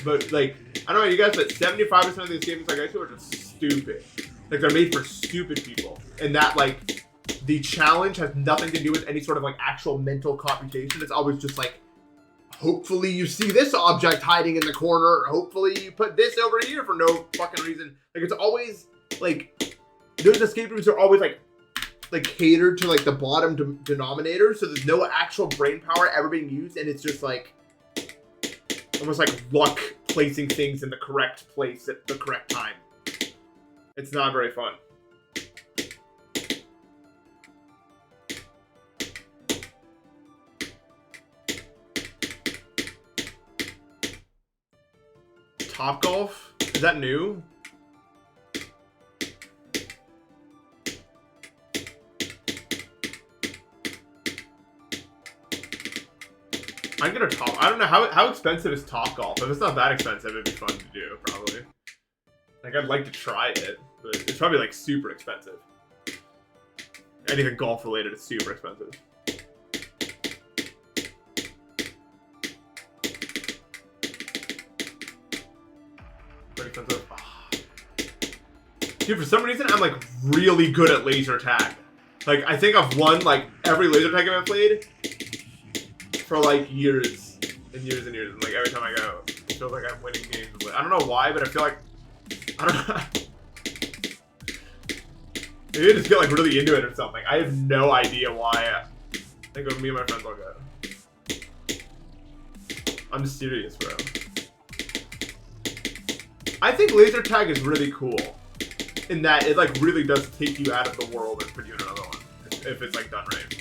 But like, I don't know you guys, but 75% of these games like I do are just stupid. Like, they're made for stupid people. And that like, the challenge has nothing to do with any sort of like actual mental computation. It's always just like, hopefully you see this object hiding in the corner, or hopefully you put this over here for no fucking reason. Like, it's always like, those escape rooms are always like catered to like the bottom denominator, so there's no actual brain power ever being used, and it's just like almost like luck placing things in the correct place at the correct time. It's not very fun. Topgolf? Is that new? I'm gonna I don't know how expensive is Topgolf. If it's not that expensive, it'd be fun to do, probably. Like, I'd like to try it, but it's probably like super expensive. Anything golf related is super expensive. Pretty expensive. Oh. Dude, for some reason, I'm like really good at laser tag. Like, I think I've won like every laser tag I've played for like years and years and years. And like every time I go, it feels like I'm winning games. I don't know why, but I feel like, I don't know. Maybe I just get like really into it or something. I have no idea why. I think me and my friends will go. I'm serious, bro. I think laser tag is really cool in that it like really does take you out of the world and put you in another one if it's like done right.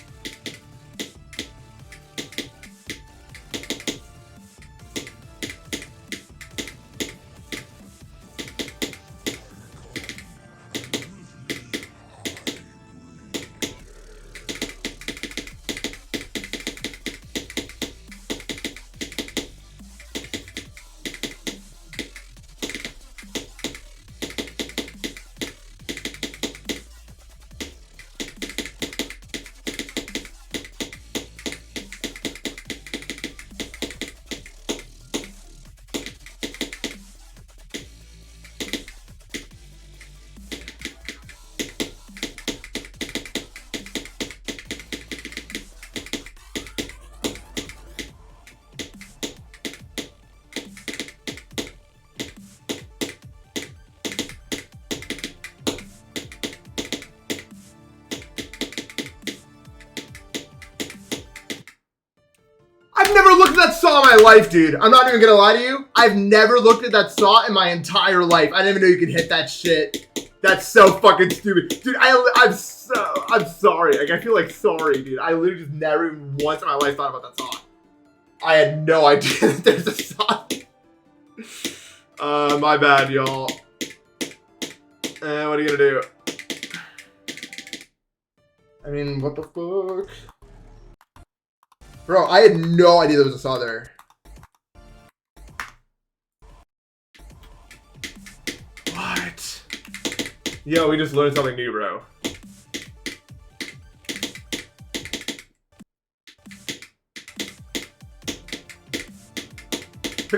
I've never looked at that saw in my life, dude. I'm not even gonna lie to you. I've never looked at that saw in my entire life. I didn't even know you could hit that shit. That's so fucking stupid. Dude, I'm sorry. Like, I feel like sorry, dude. I literally just never even once in my life thought about that saw. I had no idea that there's a saw. My bad, y'all. What are you gonna do? I mean, what the fuck? Bro, I had no idea there was a saw there. What? Yo, we just learned something new, bro.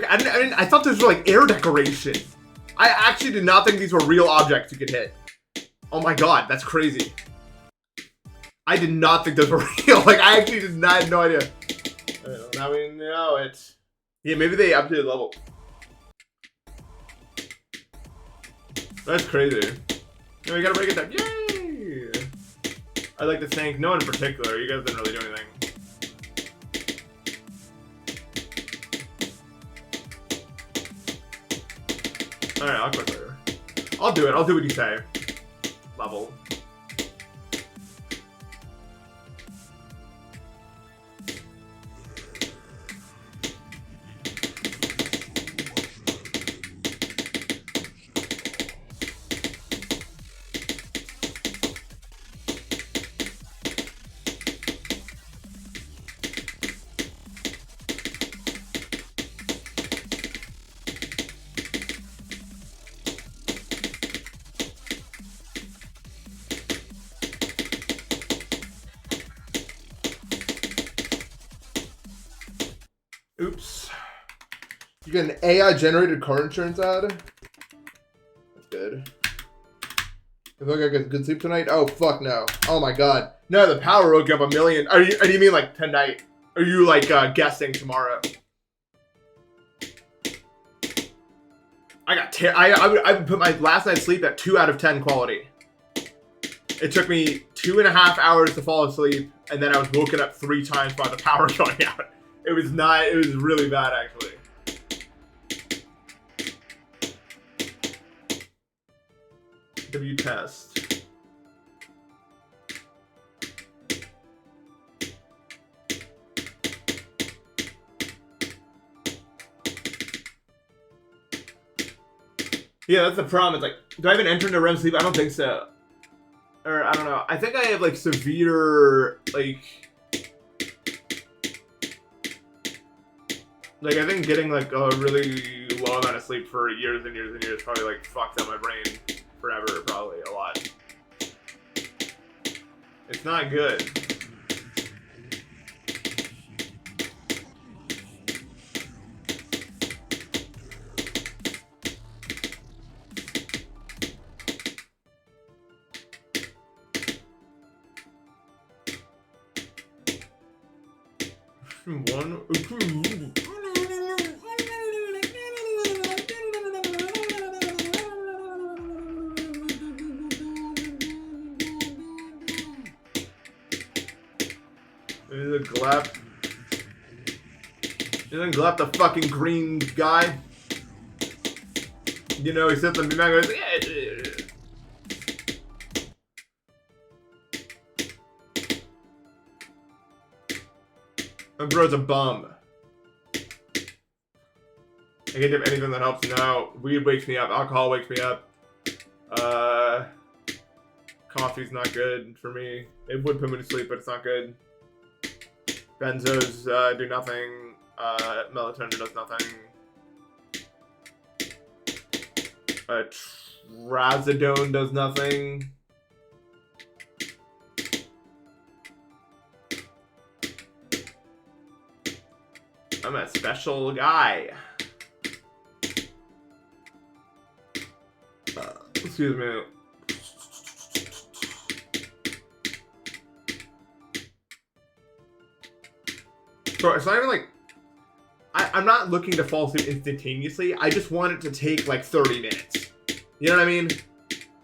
I thought those were like air decoration. I actually did not think these were real objects you could hit. Oh my god, that's crazy. I did not think those were real. Like, I actually did not, had no idea. Now we know it. Yeah, maybe they updated the level. That's crazy. Yeah, we gotta break it down. Yay! I'd like to thank no one in particular. You guys didn't really do anything. Alright, I'll quit later. I'll do it. I'll do what you say. Level. Oops. You get an AI generated car insurance ad? That's good. I feel like I get good sleep tonight? Oh, fuck no. Oh my god. No, the power woke up a million. Do you mean like tonight? Are you like guessing tomorrow? I would put my last night's sleep at 2 out of 10 quality. It took me 2.5 hours to fall asleep, and then I was woken up 3 times by the power going out. It was really bad, actually. W test. Yeah, that's the problem. It's like, do I even enter into REM sleep? I don't think so. Or, I don't know. I think I have, like, severe, like, I think getting, like, a really low amount of sleep for years and years and years probably, like, fucked up my brain forever, probably, a lot. It's not good. Isn't Glap the fucking green guy? You know, he sits on the man and goes, yeah. My bro's a bum. I can't do anything that helps. No, weed wakes me up. Alcohol wakes me up. Coffee's not good for me. It would put me to sleep, but it's not good. Benzos do nothing. Melatonin does nothing. Trazodone does nothing. I'm a special guy. Excuse me. Bro, it's not even like... I'm not looking to fall asleep instantaneously. I just want it to take like 30 minutes. You know what I mean?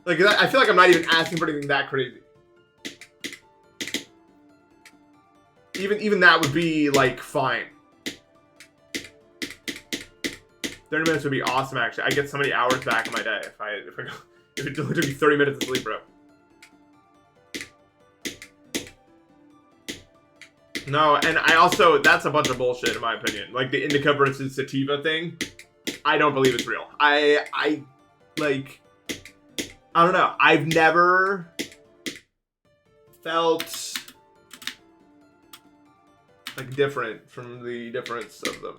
Like, I feel like I'm not even asking for anything that crazy. Even that would be like fine. 30 minutes would be awesome, actually. I get so many hours back in my day if it took me 30 minutes of sleep, bro. No, and I also, that's a bunch of bullshit in my opinion. Like the indica versus sativa thing, I don't believe it's real. I don't know. I've never felt like different from the difference of them.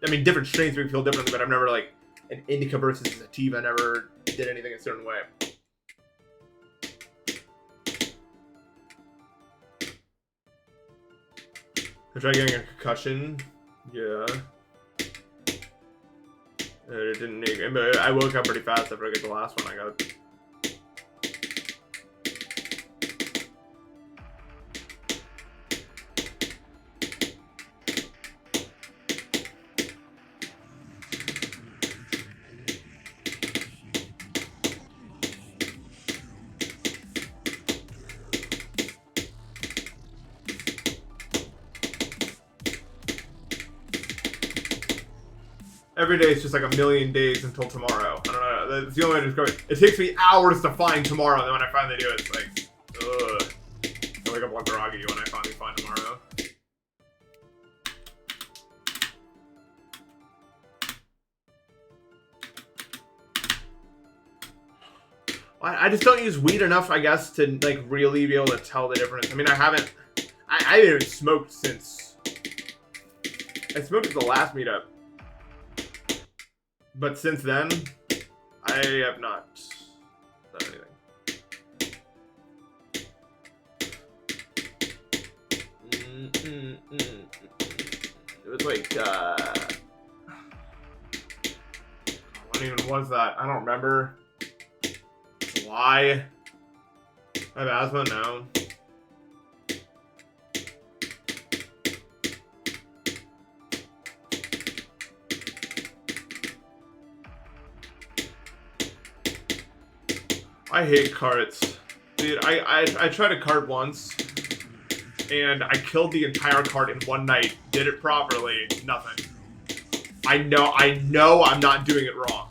I mean, different strains make me feel differently, but I've never like an indica versus a sativa. Never did anything a certain way. I tried getting a concussion. Yeah. It didn't make it. I woke up pretty fast after I got the last one I got. Every day is just like a million days until tomorrow. I don't know. That's the only way to describe it. It takes me hours to find tomorrow, and then when I finally do it, it's like, ugh. I wake up all groggy when I finally find tomorrow. I just don't use weed enough, I guess, to like really be able to tell the difference. I mean, I haven't even smoked since I smoked at the last meetup, but since then, I have not done anything. It was like, what even was that? I don't remember. Why? I have asthma? No. I hate carts. Dude, I tried a cart once, and I killed the entire cart in one night. Did it properly. Nothing. I know I'm not doing it wrong.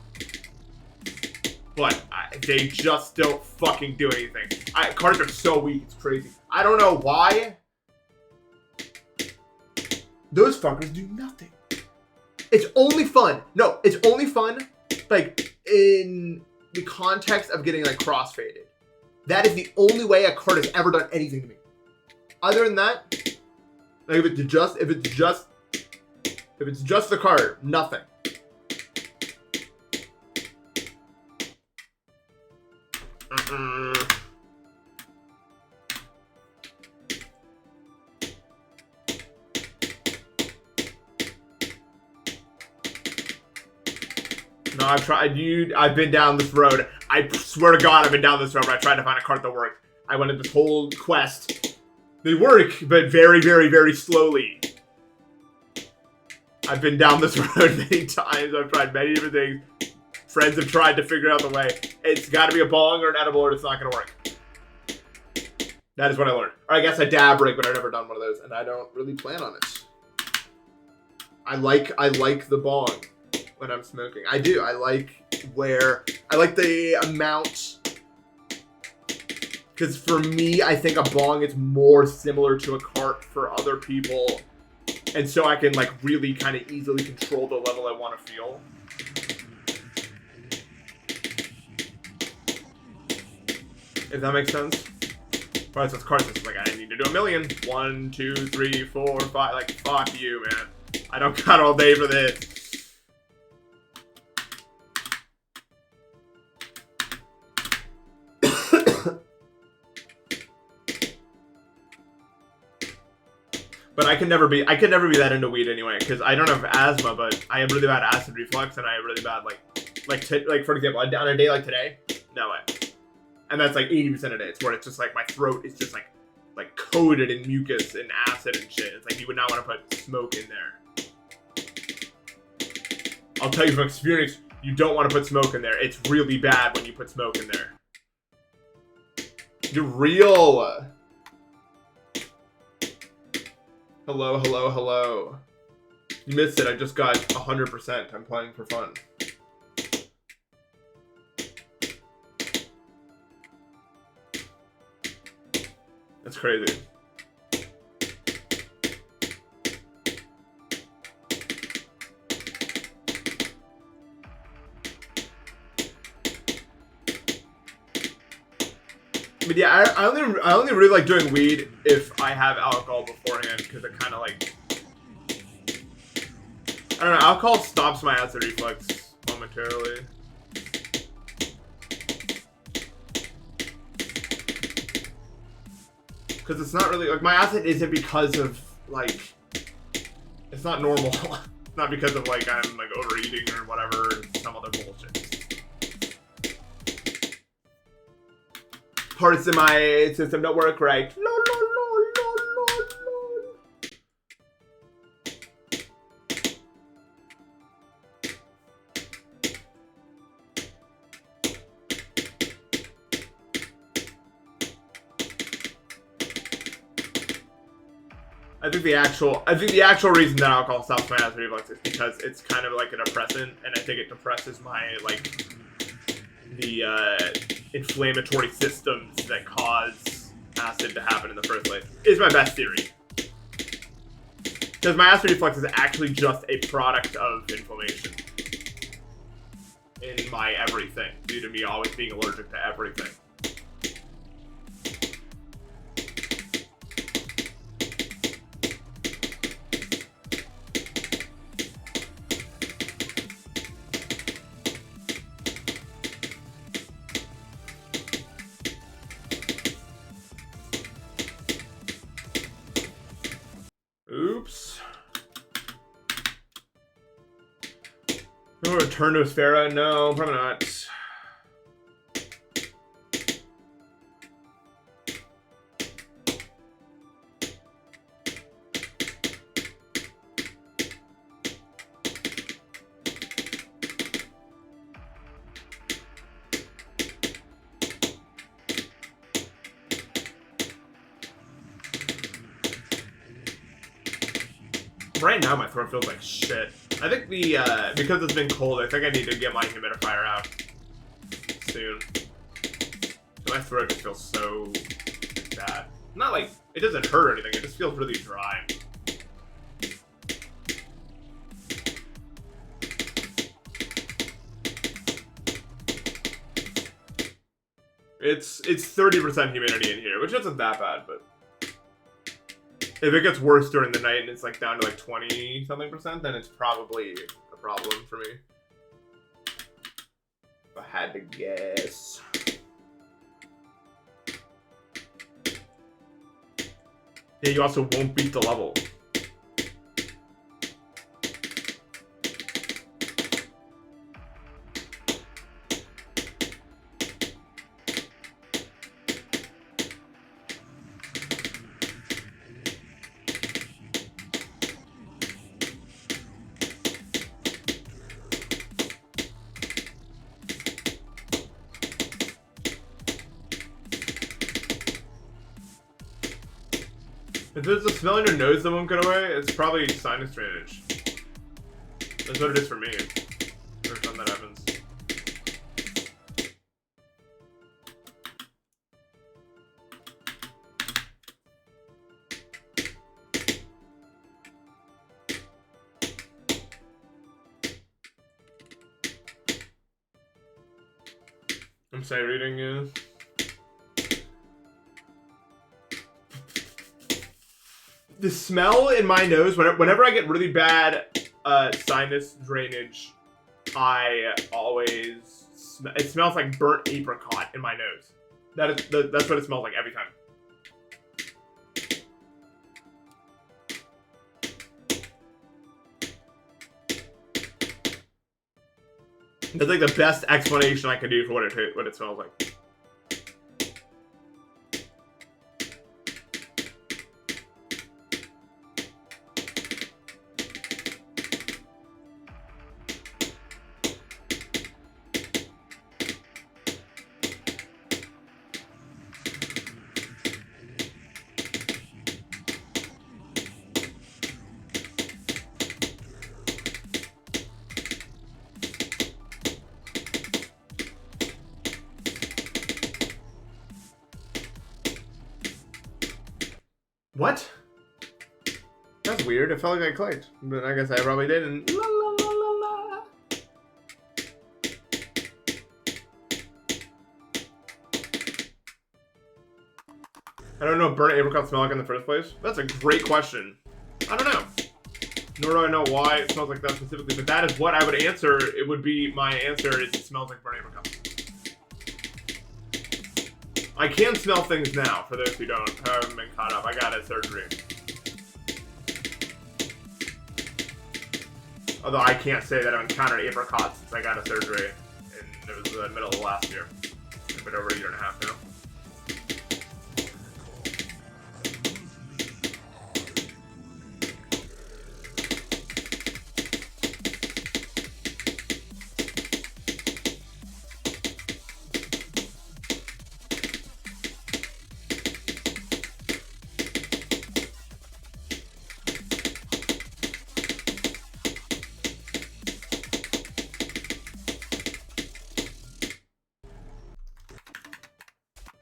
But they just don't fucking do anything. Cards are so weak, it's crazy. I don't know why. Those fuckers do nothing. It's only fun. No, it's only fun, like, in the context of getting, like, crossfaded. That is the only way a card has ever done anything to me. Other than that, like, if it's just the card, nothing. No, I've tried. I've been down this road. I swear to God, I've been down this road where I tried to find a cart that worked. I went on this whole quest. They work, but very, very, very slowly. I've been down this road many times. I've tried many different things. Friends have tried to figure out the way. It's got to be a bong or an edible, or it's not going to work. That is what I learned. Or I guess a dab rig, but I've never done one of those, and I don't really plan on it. I like the bong when I'm smoking. I do. I like the amount. Because for me, I think a bong is more similar to a cart for other people. And so I can like really kind of easily control the level I want to feel. If that makes sense. Probably since cards, it's like I need to do a million. 1, 2, 3, 4, 5. Like, fuck you, man. I don't got all day for this. But I can never be that into weed anyway, because I don't have asthma, but I have really bad acid reflux, and I have really bad like for example, on a day like today, no way. And that's like 80% of days, where it's just like my throat is just like coated in mucus and acid and shit. It's like you would not want to put smoke in there. I'll tell you from experience, you don't want to put smoke in there. It's really bad when you put smoke in there. You're real. Hello, hello, hello. You missed it. I just got 100%. I'm playing for fun. That's crazy. But yeah, I only really like doing weed if I have alcohol beforehand, because it kind of like, I don't know, alcohol stops my acid reflux momentarily. Because it's not really, like, my acid isn't because of, like, it's not normal. It's not because of, like, I'm, like, overeating or whatever, or some other bullshit. Parts of my system don't work right. I think the actual reason that alcohol stops my acid reflux is because it's kind of like a depressant, and I think it depresses my the inflammatory systems that cause acid to happen in the first place. Is my best theory. Because my acid reflux is actually just a product of inflammation in my everything, due to me always being allergic to everything. Oops. No return to Sphera? No, probably not. Right now, my throat feels like shit. I think because it's been cold, I think I need to get my humidifier out soon. My throat just feels so bad. Not like, it doesn't hurt or anything, it just feels really dry. It's 30% humidity in here, which isn't that bad, but if it gets worse during the night and it's like down to like 20-something%, then it's probably a problem for me. If I had to guess. Yeah, you also won't beat the level. If there's a smell in your nose that won't get away, it's probably sinus drainage. That's what it is for me. Every time that happens. I'm sorry, reading you. The smell in my nose, whenever I get really bad sinus drainage, I always it smells like burnt apricot in my nose. That's what it smells like every time. That's like the best explanation I can do for what it smells like. What? That's weird. It felt like I clicked, but I guess I probably didn't. La, la, la, la, la. I don't know what burnt apricot smell like in the first place. That's a great question. I don't know. Nor do I know why it smells like that specifically, but that is what I would answer. It would be my answer is it smells like burnt apricot. I can smell things now, for those who haven't been caught up. I got a surgery. Although I can't say that I've encountered apricots since I got a surgery. And it was the middle of last year. It's been over a year and a half now.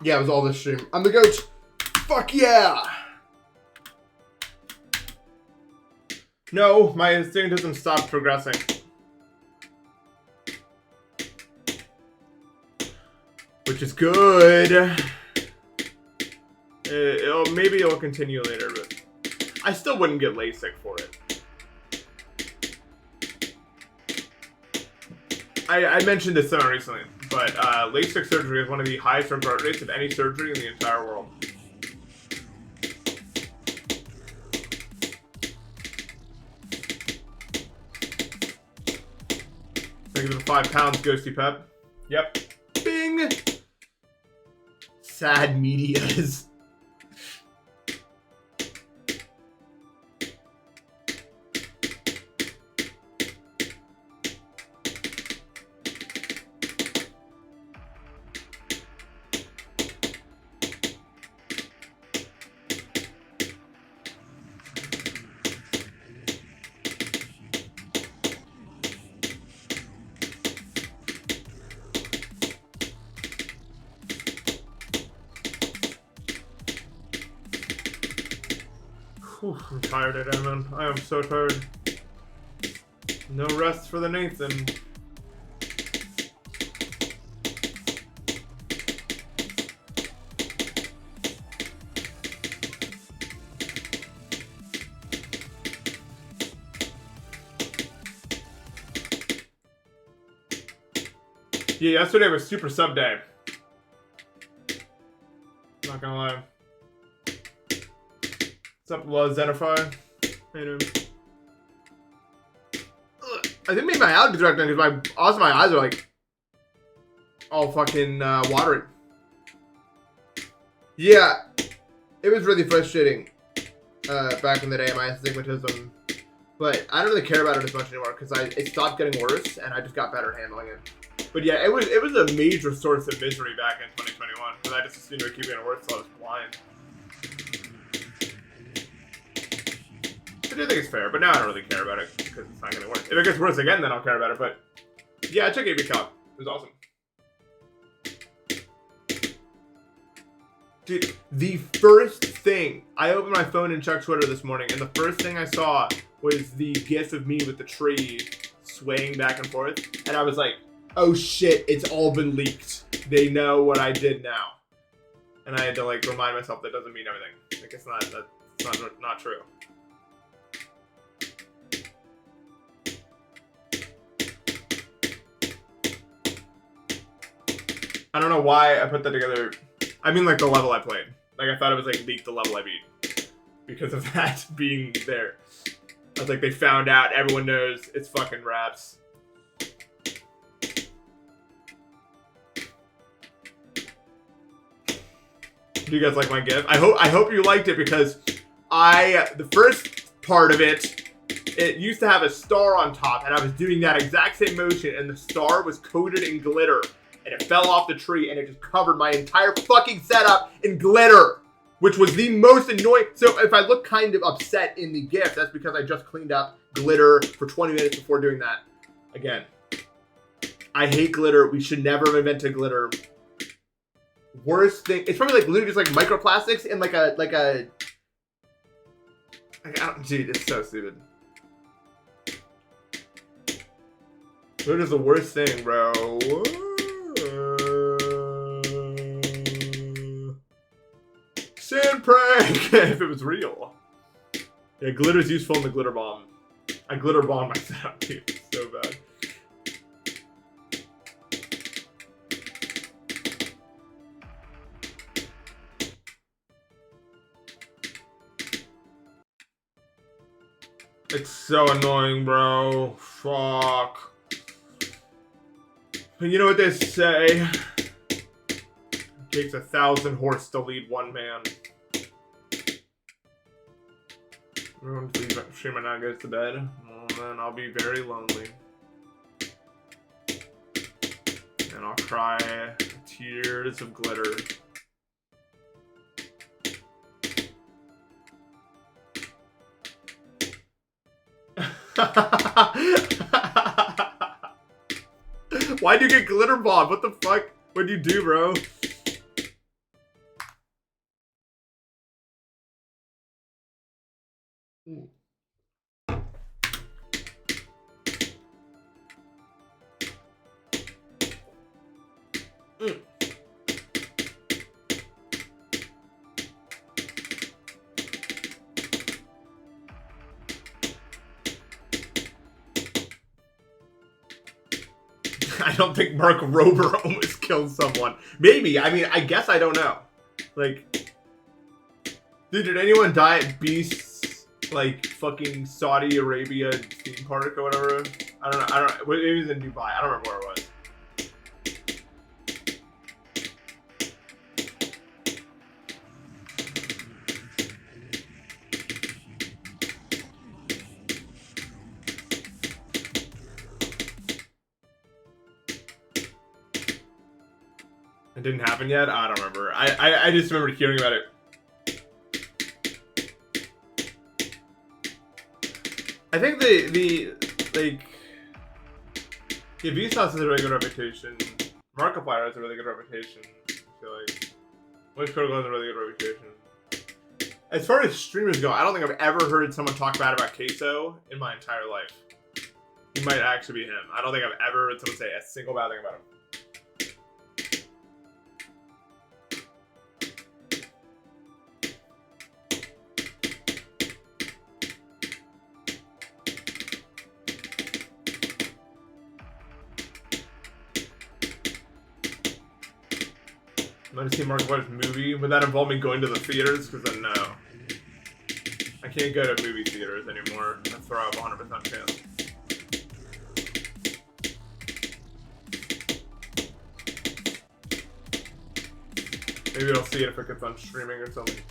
Yeah, it was all this stream. I'm the GOAT. Fuck yeah. No, my thing doesn't stop progressing. Which is good. Maybe it'll continue later, but I still wouldn't get LASIK for it. I mentioned this somewhere recently, but LASIK surgery is one of the highest revert rates of any surgery in the entire world. Thank you for the 5 pounds, Ghosty Pep. Yep. Bing! Sad medias. I'm tired today, man. I am so tired. No rest for the Nathan. Yeah, yesterday was super sub day. Not gonna lie. What's up, Zenify? Hey, dude. I think maybe my allergies are acting because my eyes are like all fucking watery. Yeah, it was really frustrating back in the day, my astigmatism. But I don't really care about it as much anymore because it stopped getting worse and I just got better at handling it. But yeah, it was a major source of misery back in 2021 because I just assumed it would keep getting worse until I was blind. I do think it's fair, but now I don't really care about it because it's not going to work. If it gets worse again, then I'll care about it. But yeah, I took AB Cup. It was awesome. Dude, the first thing, I opened my phone and checked Twitter this morning, and the first thing I saw was the gif of me with the tree swaying back and forth. And I was like, oh shit, it's all been leaked. They know what I did now. And I had to like remind myself that doesn't mean everything. Like it's not true. I don't know why I put that together. I mean, like, the level I played. Like, I thought it was, like, leaked the level I beat. Because of that being there. I was like, they found out. Everyone knows. It's fucking raps. Do you guys like my GIF? I hope you liked it because the first part of it used to have a star on top. And I was doing that exact same motion. And the star was coated in glitter. And it fell off the tree, and it just covered my entire fucking setup in glitter, which was the most annoying. So if I look kind of upset in the GIF, that's because I just cleaned up glitter for 20 minutes before doing that. Again, I hate glitter. We should never have invented glitter. Worst thing, it's probably like literally just like microplastics and dude, it's so stupid. Glitter is the worst thing, bro. Sand prank! If it was real. Yeah, glitter's useful in the glitter bomb. I glitter bomb my setup, dude. It's so bad. It's so annoying, bro. Fuck. But you know what they say? It takes 1,000 horse to lead one man. Everyone please stream and now goes to bed. Well, then I'll be very lonely. And I'll cry tears of glitter. Why'd you get glitter bomb? What the fuck? What'd you do, bro? Mm. Mm. I don't think Mark Rober almost killed someone. Maybe. I mean, I guess I don't know. Like, dude, did anyone die at Beast's, like, fucking Saudi Arabia theme park or whatever? I don't know. It was in Dubai. I don't remember where it was. It didn't happen yet? I don't remember. I just remember hearing about it. I think Vsauce has a really good reputation. Markiplier has a really good reputation. I feel like Voice Protocol has a really good reputation. As far as streamers go, I don't think I've ever heard someone talk bad about Queso in my entire life. He might actually be him. I don't think I've ever heard someone say a single bad thing about him. I'm gonna see Markiplier's movie. Would that involve me going to the theaters? Because then no. I can't go to movie theaters anymore. That's where I have 100% chance. Maybe I'll see it if it gets on streaming or something.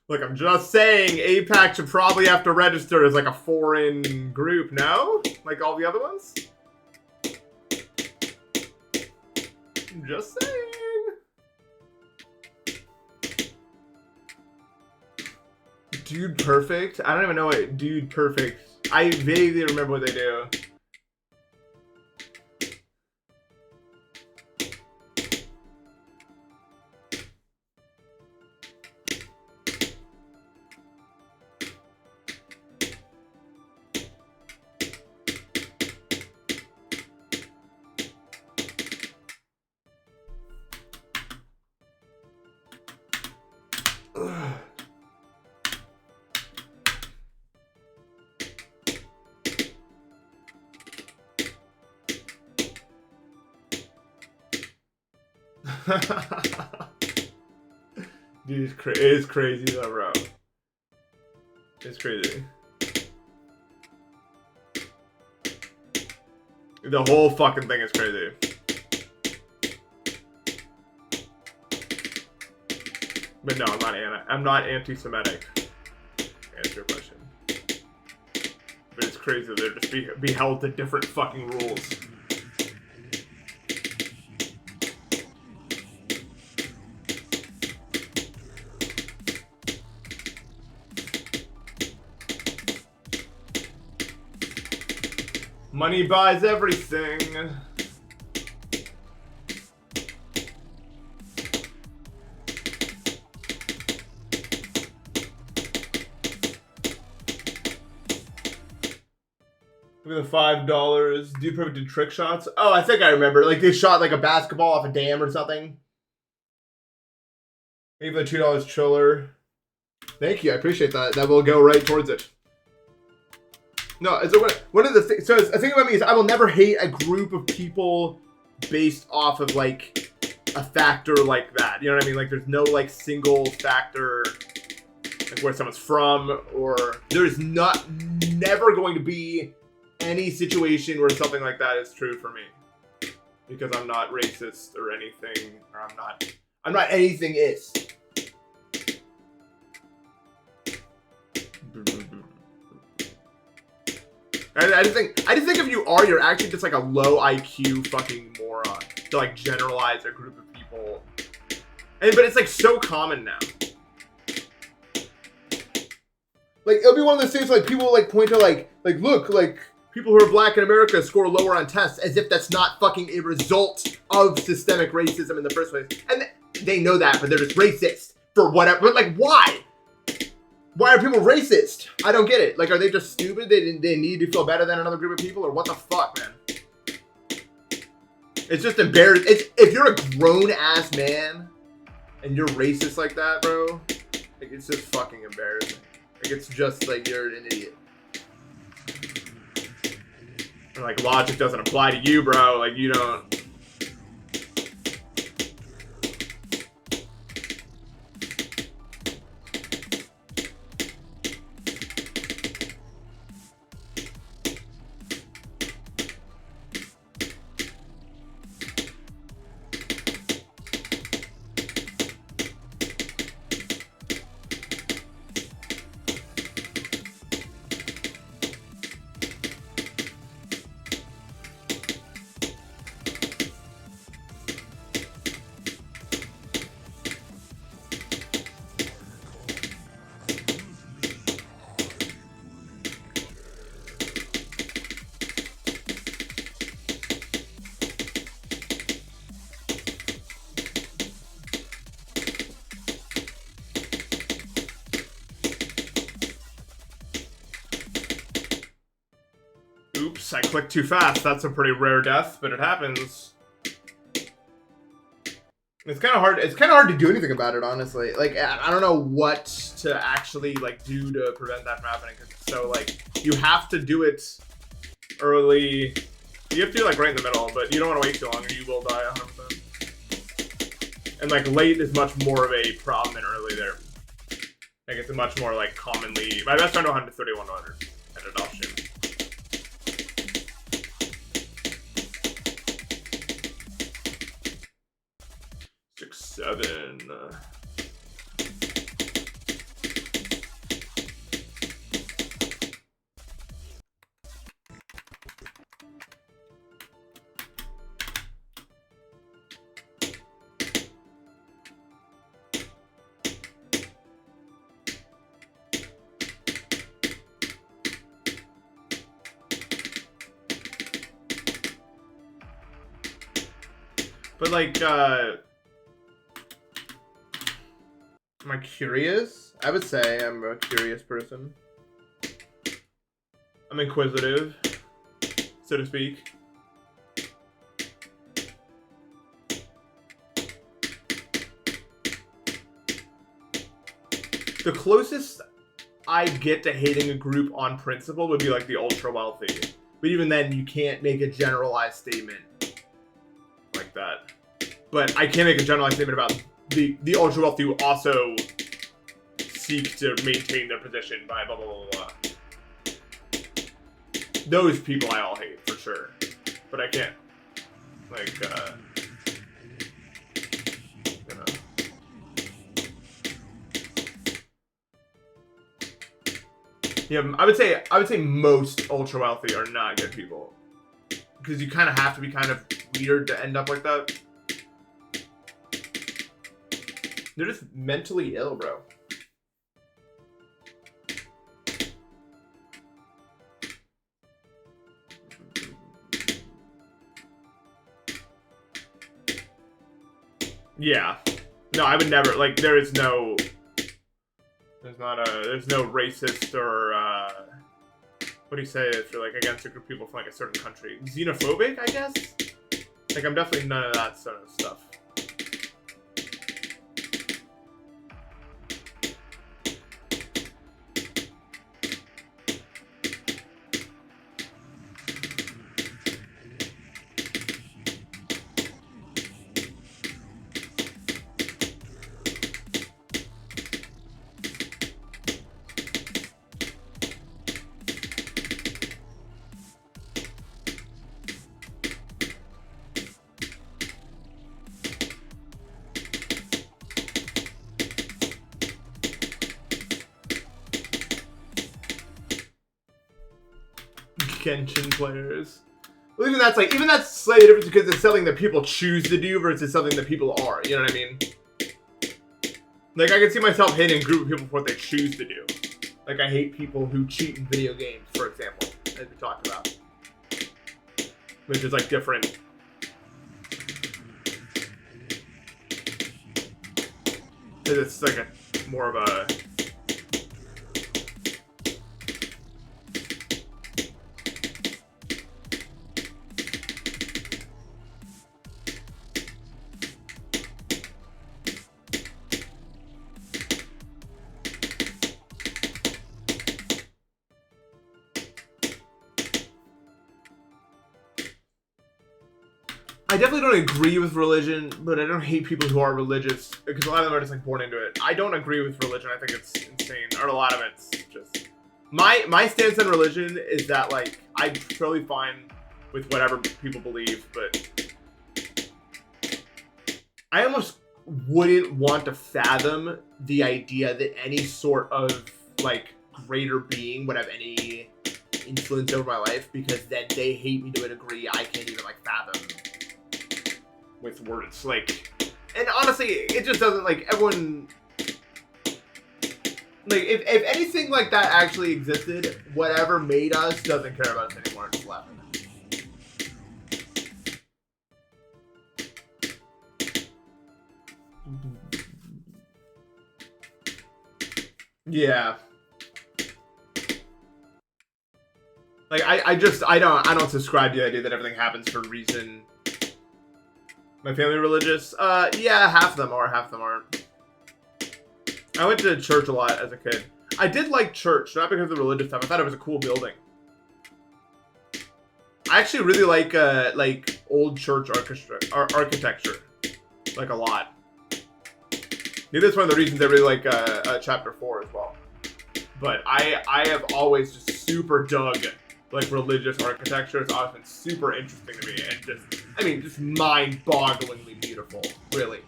Look, I'm just saying APAC should probably have to register as like a foreign group, no? Like all the other ones? I'm just saying. Dude Perfect? I don't even know what Dude Perfect. I vaguely remember what they do. Dude, it's crazy though, bro. It's crazy. The whole fucking thing is crazy. But no, I'm not anti-Semitic. To answer your question. But it's crazy that they're just be held to different fucking rules. Money buys everything. Look at the $5. Dude Perfect did trick shots. Oh, I think I remember. Like they shot like a basketball off a dam or something. Maybe the $2 chiller. Thank you, I appreciate that. That will go right towards it. No, it's one of the things. So the thing about me is I will never hate a group of people based off of like a factor like that. You know what I mean? Like there's no like single factor like where someone's from, or there's never going to be any situation where something like that is true for me, because I'm not racist or anything, or I'm not anything is. I just think if you are, you're actually just like a low IQ fucking moron to like generalize a group of people. But it's like so common now. Like, it'll be one of those things, like, people, like, point to, like, look, like, people who are black in America score lower on tests, as if that's not fucking a result of systemic racism in the first place. And they know that, but they're just racist for whatever. But, like, why? Why are people racist? I don't get it. Like, are they just stupid? They need to feel better than another group of people? Or what the fuck, man? It's just embarrassing. If you're a grown-ass man and you're racist like that, bro, like, it's just fucking embarrassing. Like, it's just like you're an idiot. And, like, logic doesn't apply to you, bro. Like, you don't... Oops, I clicked too fast. That's a pretty rare death, but it happens. It's kind of hard. It's kind of hard to do anything about it, honestly. Like, I don't know what to actually, like, do to prevent that from happening. So, like, you have to do it early. You have to do it, like, right in the middle, but you don't want to wait too long or you will die 100%. And, like, late is much more of a problem than early there. Like, it's a much more, like, commonly... My best friend 131 orders at adoption. Seven. But like, am I curious? I would say I'm a curious person. I'm inquisitive, so to speak. The closest I get to hating a group on principle would be like the ultra wealthy. But even then, you can't make a generalized statement like that. But I can make a generalized statement about the ultra wealthy who also seek to maintain their position by blah blah blah blah. Those people I all hate for sure, but I can't like you know. Yeah, I would say most ultra wealthy are not good people because you kind of have to be kind of weird to end up like that. They're just mentally ill, bro. Yeah. No, I would never, like, there's no racist or, what do you say if you're, like, against a group of people from, like, a certain country? Xenophobic, I guess? Like, I'm definitely none of that sort of stuff. Genshin players. Well, even that's slightly different because it's something that people choose to do versus something that people are. You know what I mean? Like, I can see myself hating a group of people for what they choose to do. Like, I hate people who cheat in video games, for example, as we talked about. Which is, like, different. It's like a more of a... I definitely don't agree with religion, but I don't hate people who are religious, because a lot of them are just like born into it. I don't agree with religion. I think it's insane, or a lot of it's just... My stance on religion is that, like, I'm totally fine with whatever people believe, but I almost wouldn't want to fathom the idea that any sort of, like, greater being would have any influence over my life, because then they hate me to a degree I can't even, like, fathom with words. Like, and honestly, it just doesn't, like, everyone, like, if anything like that actually existed, whatever made us doesn't care about us anymore. It's left. Yeah. Like, I don't subscribe to the idea that everything happens for a reason. My family religious? Yeah, half of them are, half of them aren't. I went to church a lot as a kid. I did like church, not because of the religious stuff. I thought it was a cool building. I actually really like old church architecture, like, a lot. Maybe that's one of the reasons I really like chapter 4 as well. But I have always just super dug, like, religious architecture. It's always been super interesting to me, and just mind-bogglingly beautiful, really.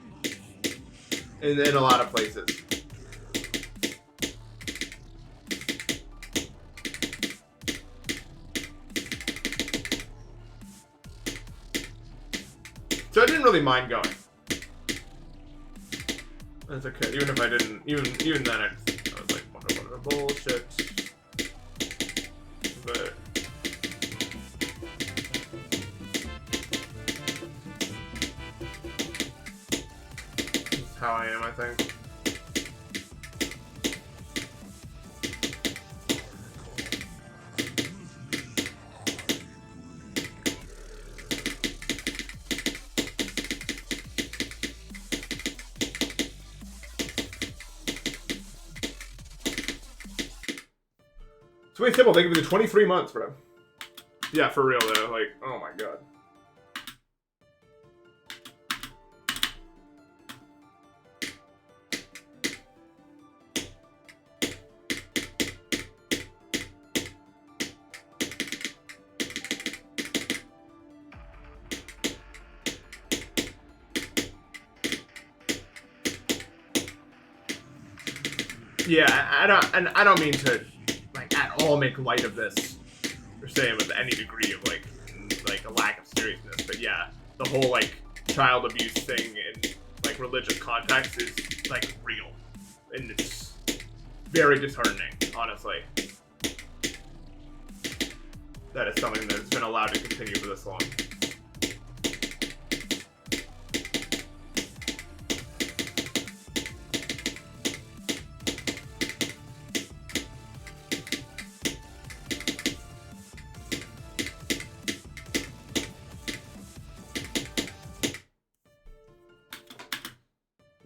In a lot of places. So I didn't really mind going. That's okay. Even if I didn't, even then, I was like, what a bullshit. But this is how I am, I think. It's way simple. They give you the 23 months, bro. Yeah, for real though. Like, oh my god. Yeah, I don't mean to, like, at all make light of this, or say it with any degree of like a lack of seriousness. But yeah, the whole, like, child abuse thing in, like, religious context is, like, real, and it's very disheartening, honestly. That is something that's been allowed to continue for this long.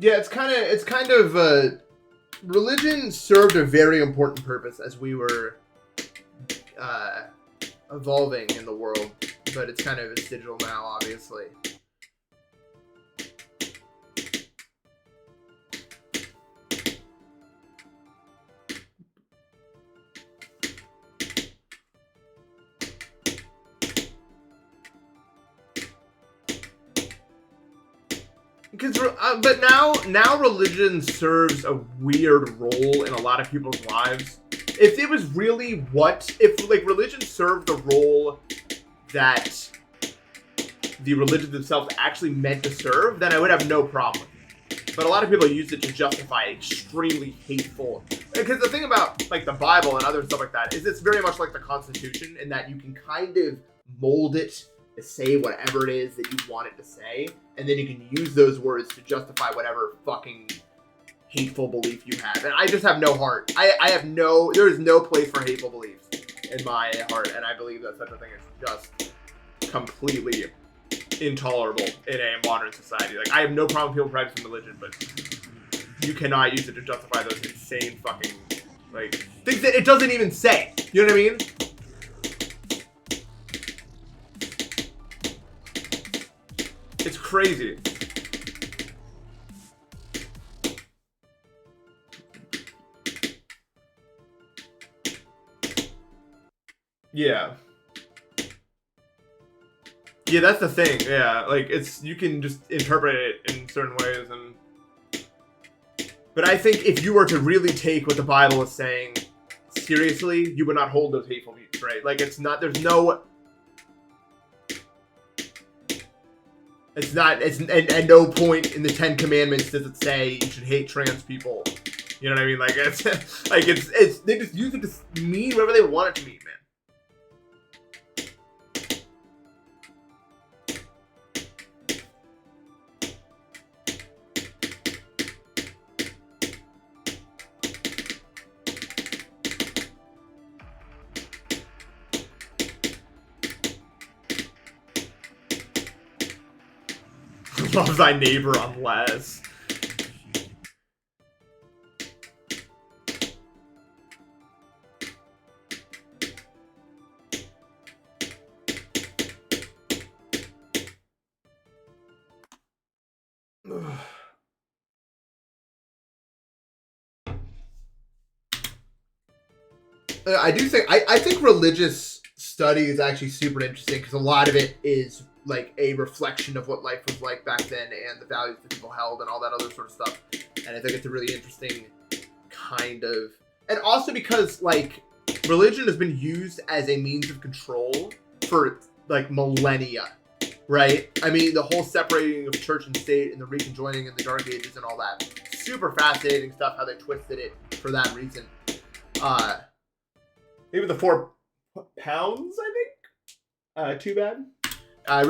Yeah, it's kind of religion served a very important purpose as we were evolving in the world, but it's kind of vestigial now, obviously. But now religion serves a weird role in a lot of people's lives. If it was really if, like, religion served the role that the religions themselves actually meant to serve, then I would have no problem. but a lot of people use it to justify extremely hateful. Because the thing about like the Bible and other stuff like that is it's very much like the Constitution in that you can kind of mold it to say whatever it is that you want it to say, and then you can use those words to justify whatever fucking hateful belief you have. And I just have no heart. There is no place for hateful beliefs in my heart, and I believe that such a thing is just completely intolerable in a modern society. Like, I have no problem with people practicing religion, but you cannot use it to justify those insane fucking, like, things that it doesn't even say. You know what I mean? It's crazy. Yeah. Yeah, that's the thing. Yeah, like you can just interpret it in certain ways, but I think if you were to really take what the Bible is saying seriously, you would not hold those hateful views, right? Like it's not and at no point in the 10 Commandments does it say you should hate trans people. You know what I mean? Like it's they just use it to mean whatever they want it to mean, man. Love thy neighbor unless. I think religious study is actually super interesting because a lot of it is like a reflection of what life was like back then and the values that people held and all that other sort of stuff. And I think it's a really interesting kind of, and also because like religion has been used as a means of control for like millennia, right? I mean, the whole separating of church and state and the reconjoining in the Dark Ages and all that, super fascinating stuff, how they twisted it for that reason. Even the 4 pounds, I think. Too bad. I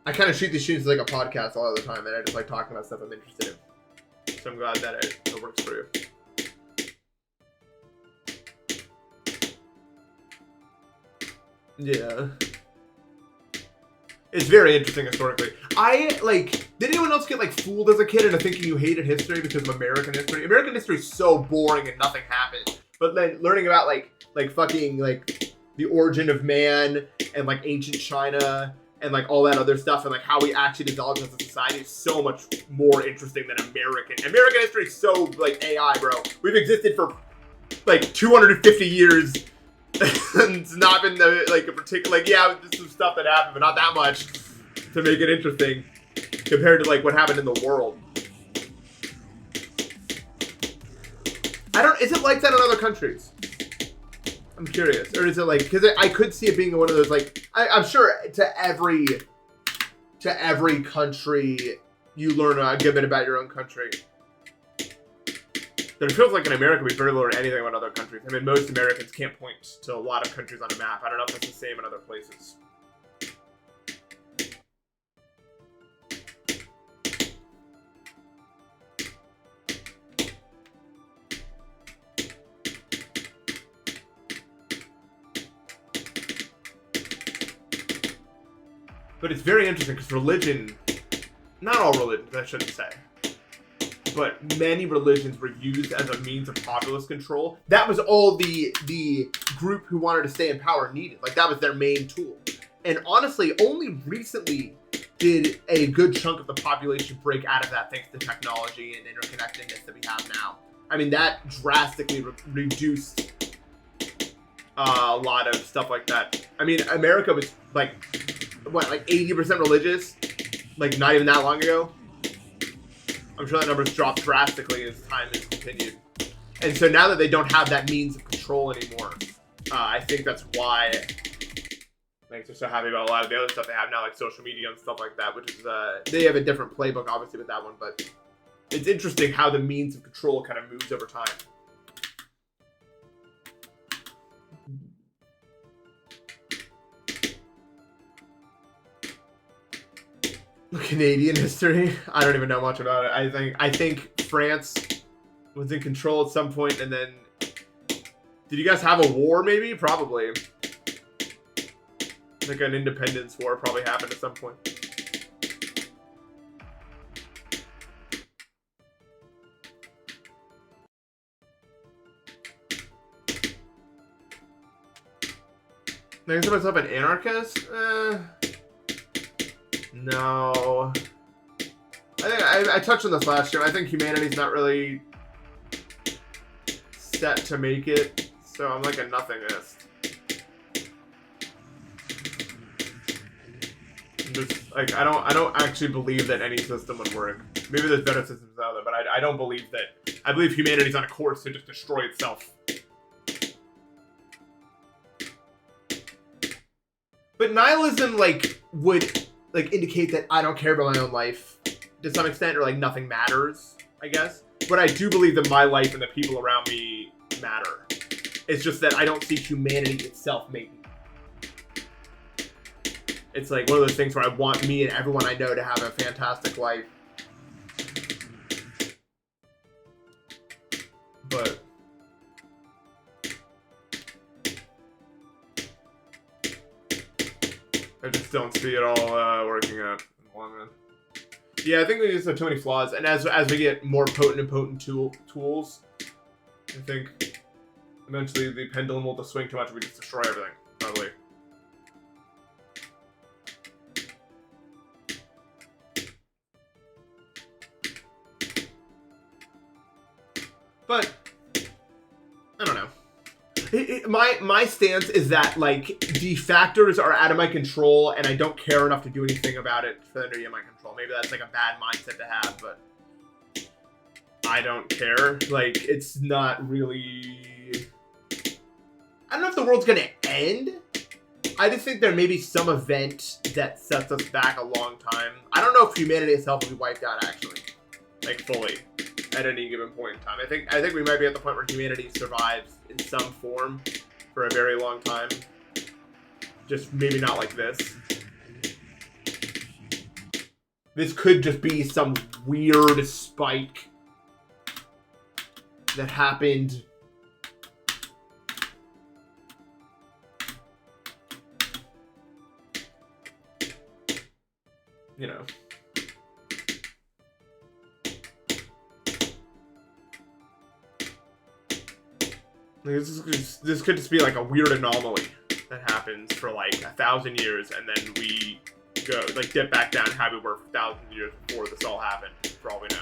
kind of treat these streams like a podcast all the time, and I just like talking about stuff I'm interested in. So I'm glad that it works for you. Yeah. It's very interesting historically. Did anyone else get like fooled as a kid into thinking you hated history because of American history? American history is so boring and nothing happened. But then learning about like fucking like the origin of man and like ancient China and like all that other stuff and like how we actually developed as a society is so much more interesting than American history is so like AI, bro. We've existed for like 250 years. And it's not been like a particular, like, yeah, there's some stuff that happened, but not that much to make it interesting compared to like what happened in the world. Is it like that in other countries? I'm curious. Or is it like, because I could see it being one of those, like, I'm sure to every country you learn a good bit about your own country. But it feels like in America we barely learn anything about other countries. I mean, most Americans can't point to a lot of countries on a map. I don't know if that's the same in other places. But it's very interesting because religion, not all religions, I shouldn't say, but many religions were used as a means of populist control. That was all the group who wanted to stay in power needed. Like, that was their main tool. And honestly, only recently did a good chunk of the population break out of that thanks to technology and interconnectedness that we have now. I mean, that drastically reduced a lot of stuff like that. I mean, America was like 80% religious, like not even that long ago. I'm sure that number's dropped drastically as time has continued. And so now that they don't have that means of control anymore, I think that's why Like, they're so happy about a lot of the other stuff they have now, like social media and stuff like that, which is, they have a different playbook, obviously, with that one, but it's interesting how the means of control kind of moves over time. Canadian history? I don't even know much about it. I think France was in control at some point, and then... Did you guys have a war, maybe? Probably. Like an independence war probably happened at some point. I consider myself an anarchist? No. I think I touched on this last year. I think humanity's not really set to make it, so I'm like a nothingist. Just, like, I don't actually believe that any system would work. Maybe there's better systems out there, but I don't believe that. I believe humanity's on a course to just destroy itself. But nihilism, like, would, like, indicate that I don't care about my own life to some extent, or, like, nothing matters, I guess. But I do believe that my life and the people around me matter. It's just that I don't see humanity itself making. It's like one of those things where I want me and everyone I know to have a fantastic life. But I just don't see it all working out in the long run. Yeah, I think we just have too many flaws, and as we get more potent and potent tools, I think eventually the pendulum will just swing too much and we just destroy everything, probably. But I don't know. My stance is that, like, the factors are out of my control, and I don't care enough to do anything about it for them to be in my control. Maybe that's like a bad mindset to have, but I don't care. Like, it's not really. I don't know if the world's gonna end. I just think there may be some event that sets us back a long time. I don't know if humanity itself will be wiped out, actually, like, fully at any given point in time. I think we might be at the point where humanity survives in some form for a very long time. Just maybe not like this. This could just be some weird spike that happened. You know. This could just be like a weird anomaly that happens for like 1,000 years, and then we go like dip back down how we were for 1,000 years before this all happened, for all we know.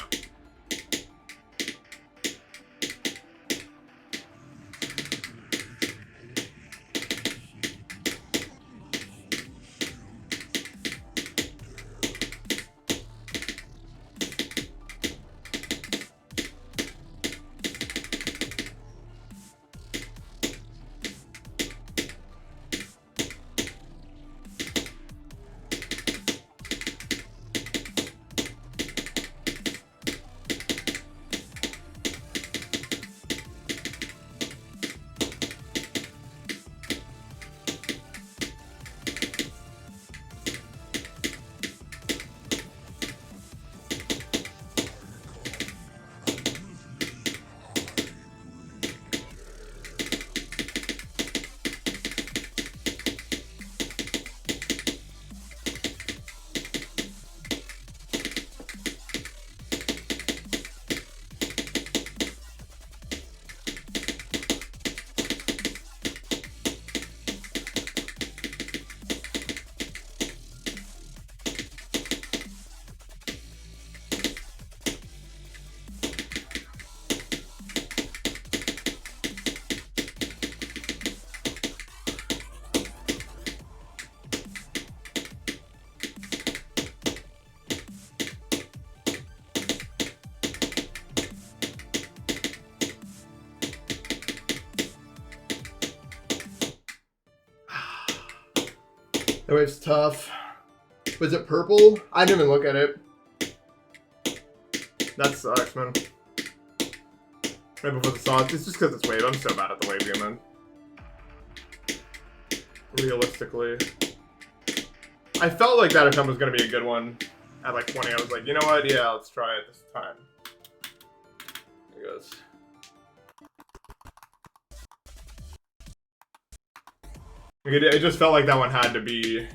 Oh, it's tough. Was it purple? I didn't even look at it. That sucks, man. Right before the sauce. It's just because it's wave. I'm so bad at the wave game, man. Realistically. I felt like that attempt was going to be a good one. At like 20, I was like, you know what? Yeah, let's try it this time. There it goes. It just felt like that one had to be...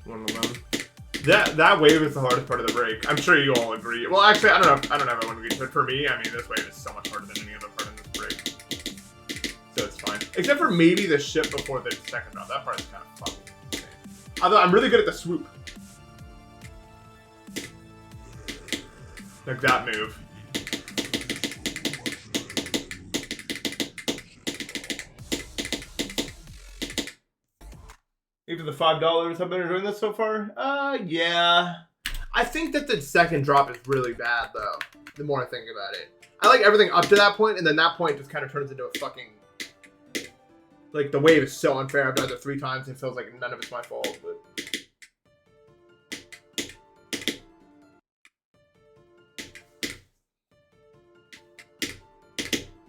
one of them. That wave is the hardest part of the break. I'm sure you all agree. Well, actually, I don't know if everyone agrees, but for me, I mean, this wave is so much harder than any other part in this break. So it's fine. Except for maybe the ship before the second round. That part is kind of fucking insane. Although I'm really good at the swoop. Like that move. Even the $5 have been enjoying this so far? Yeah. I think that the second drop is really bad, though. The more I think about it. I like everything up to that point, and then that point just kind of turns into a fucking... Like, the wave is so unfair. I've done it 3 times, and it feels like none of it's my fault, but...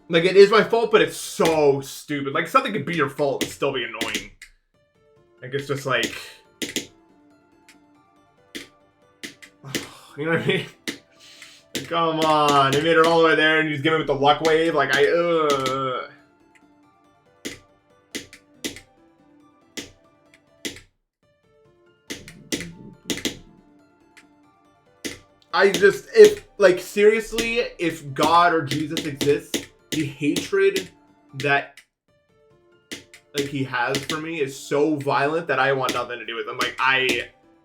Like, it is my fault, but it's so stupid. Like, something could be your fault and still be annoying. Like, it's just like... You know what I mean? Like, come on. They made it all the way there and you just give me with the luck wave. Like, like, seriously, if God or Jesus exists, the hatred that... like he has for me is so violent that I want nothing to do with him. Like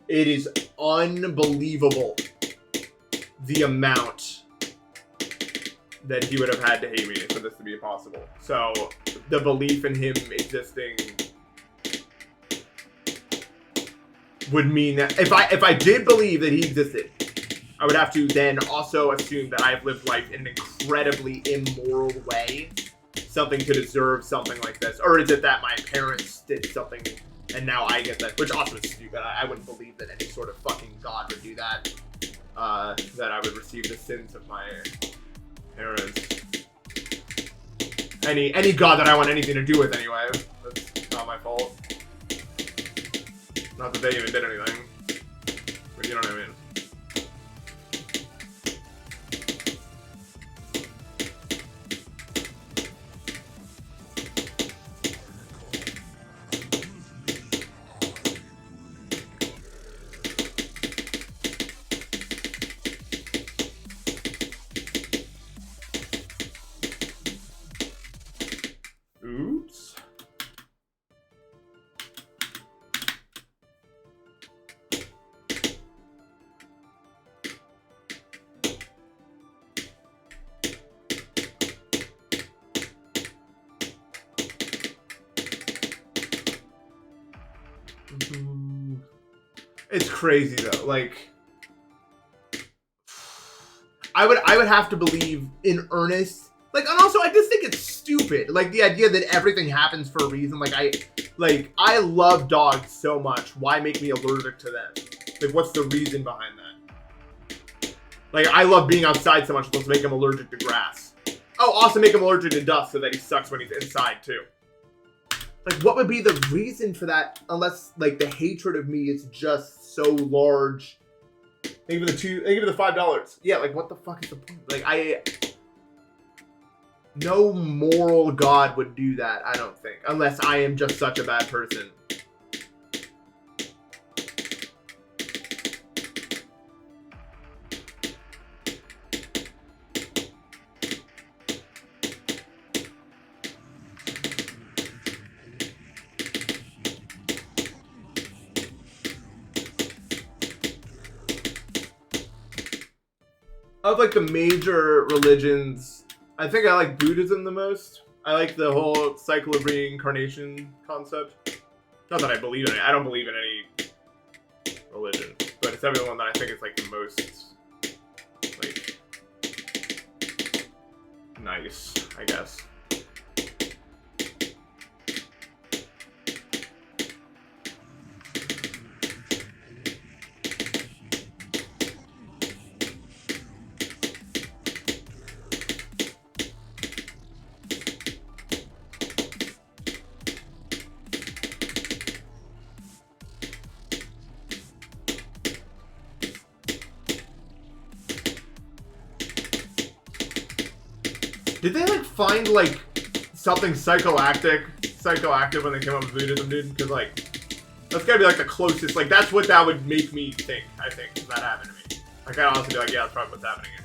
it is unbelievable the amount that he would have had to hate me for this to be possible. So the belief in him existing would mean that if I did believe that he existed, I would have to then also assume that I've lived life in an incredibly immoral way. Something to deserve something like this, or is it that my parents did something and now I get that, which also is stupid. I wouldn't believe that any sort of fucking God would do that. That I would receive the sins of my parents. Any God that I want anything to do with anyway. That's not my fault. Not that they even did anything, but you know what I mean. Oops. It's crazy though. Like, I would have to believe in earnest. Like, and also I just think it's stupid. Like the idea that everything happens for a reason. Like I love dogs so much. Why make me allergic to them? Like, what's the reason behind that? Like, I love being outside so much. Let's make him allergic to grass. Oh, also make him allergic to dust so that he sucks when he's inside too. Like, what would be the reason for that? Unless, like, the hatred of me is just so large. They give me the $5. Yeah, like, what the fuck is the point? Like, no moral God would do that, I don't think. Unless I am just such a bad person. Of, like, the major religions, I think I like Buddhism the most. I like the whole cycle of reincarnation concept. Not that I believe in it. I don't believe in any religion. But it's definitely one that I think is, like, the most, like, nice, I guess. Did they like find like something psychoactive when they came up with Buddhism, dude? Because like that's gotta be like the closest. Like that's what that would make me think. I think if that happened to me. Like I'd honestly be like, yeah, that's probably what's happening here.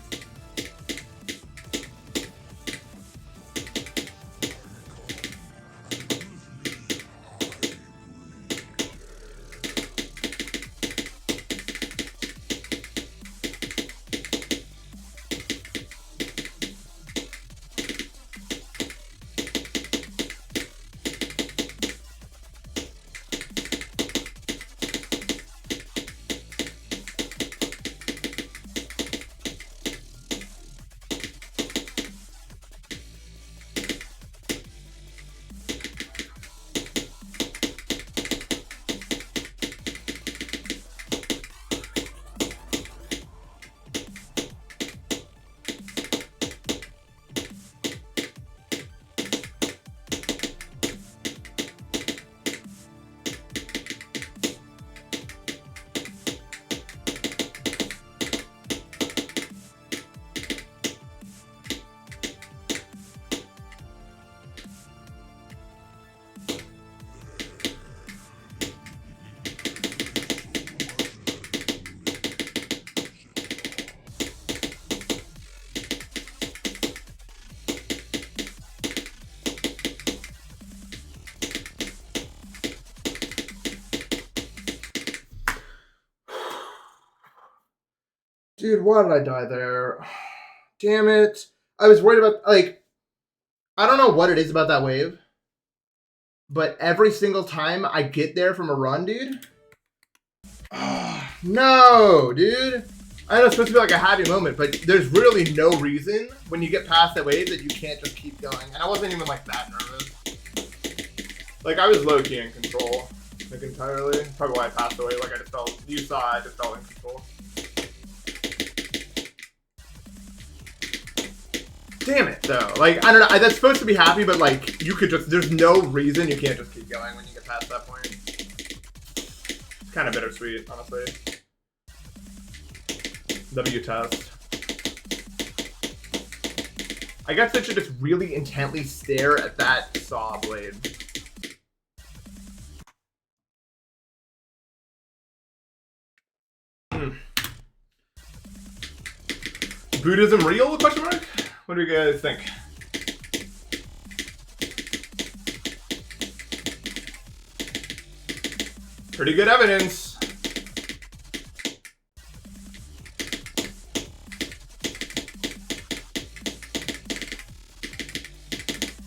Dude, why did I die there? Damn it. I was worried about, like, I don't know what it is about that wave, but every single time I get there from a run, dude. Oh, no, dude. I know it's supposed to be like a happy moment, but there's really no reason when you get past that wave that you can't just keep going. And I wasn't even like that nervous. Like, I was low-key in control, like, entirely. Probably why I passed away. Like, I just felt, you saw, I just felt in control. Damn it, though. Like, I don't know. That's supposed to be happy, but, like, you could just... There's no reason you can't just keep going when you get past that point. It's kind of bittersweet, honestly. W test. I guess I should just really intently stare at that saw blade. Buddhism real? Question mark? What do you guys think? Pretty good evidence.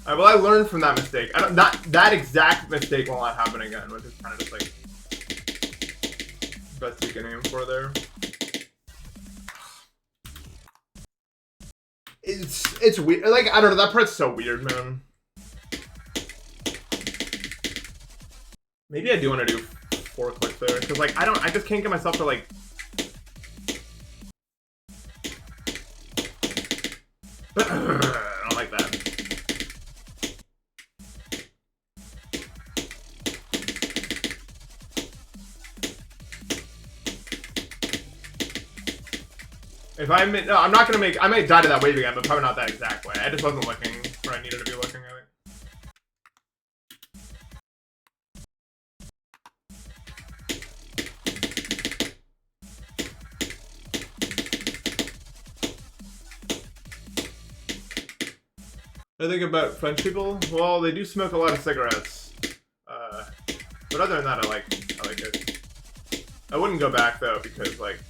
Well, I learned from that mistake. Not that exact mistake will not happen again, which is kind of just like best you can aim for there. It's weird. Like, I don't know. That part's so weird, man. Maybe I do want to do 4 clicks there, because like I just can't get myself to like. I don't like that. If I admit, no, I'm not gonna make. I might die to that wave again, but probably not that exact way. I just wasn't looking where I needed to be looking. I think about French people. Well, they do smoke a lot of cigarettes. But other than that, I like it. I wouldn't go back though because like.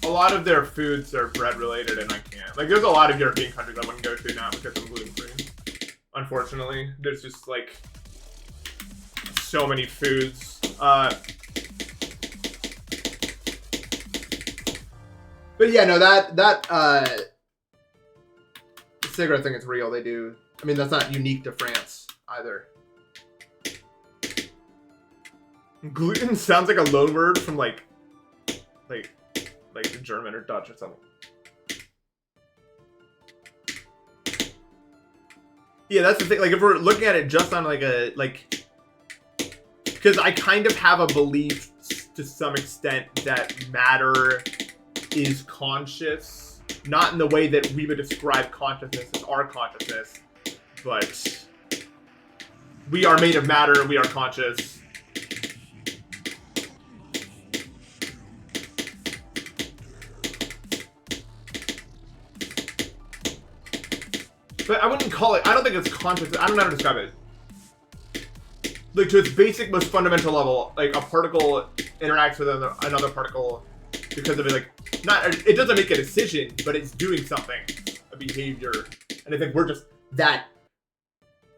A lot of their foods are bread related and I can't. Like there's a lot of European countries I wouldn't go to now because I'm gluten free. Unfortunately. There's just like so many foods. But yeah, no, cigarette thing is real. They do. I mean, that's not unique to France either. Gluten sounds like a loan word from like German or Dutch or something. Yeah, that's the thing. Like, if we're looking at it just on because I kind of have a belief to some extent that matter is conscious, not in the way that we would describe consciousness as our consciousness, but we are made of matter and we are conscious. But I wouldn't call it, I don't think it's conscious, I don't know how to describe it. Like, to its basic, most fundamental level, like, a particle interacts with another particle because of it, like, it doesn't make a decision, but it's doing something, a behavior. And I think we're just that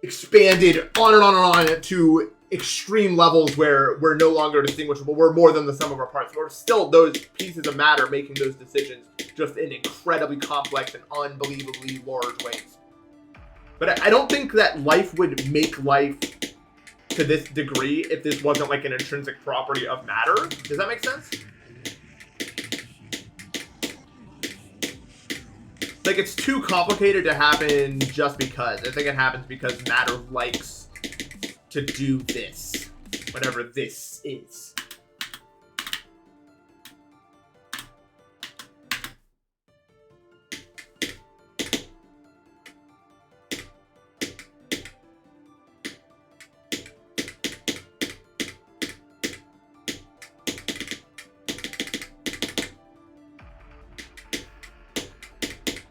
expanded on and on and on to extreme levels where we're no longer distinguishable. We're more than the sum of our parts. We're still those pieces of matter making those decisions, just in incredibly complex and unbelievably large ways. But I don't think that life would make life to this degree if this wasn't like an intrinsic property of matter. Does that make sense? Like, it's too complicated to happen just because. I think it happens because matter likes to do this, whatever this is.